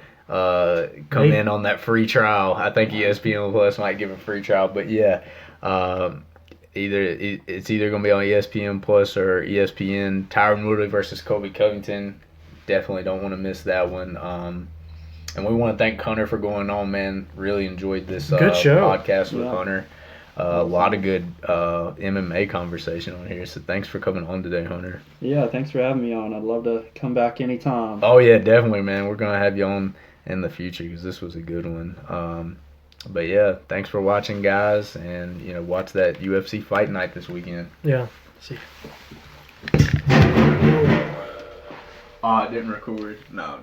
Speaker 1: come
Speaker 2: Maybe.
Speaker 1: in on that free trial. I think ESPN Plus might give a free trial, but yeah, it's either gonna be on ESPN Plus or ESPN. Tyron Woodley versus Colby Covington. Definitely don't want to miss that one. And we want to thank Conor for going on, man. Really enjoyed this
Speaker 2: Good show.
Speaker 1: podcast with
Speaker 3: Yeah.
Speaker 1: Hunter. A lot of good MMA conversation on here. So thanks for coming on today, Hunter.
Speaker 3: Yeah, thanks for having me on. I'd love to come back anytime.
Speaker 1: Oh yeah, definitely, man. We're gonna have you on in the future because this was a good one. But yeah, thanks for watching, guys, and watch that UFC Fight Night this weekend.
Speaker 2: Yeah. See.
Speaker 1: Oh, I didn't record. No.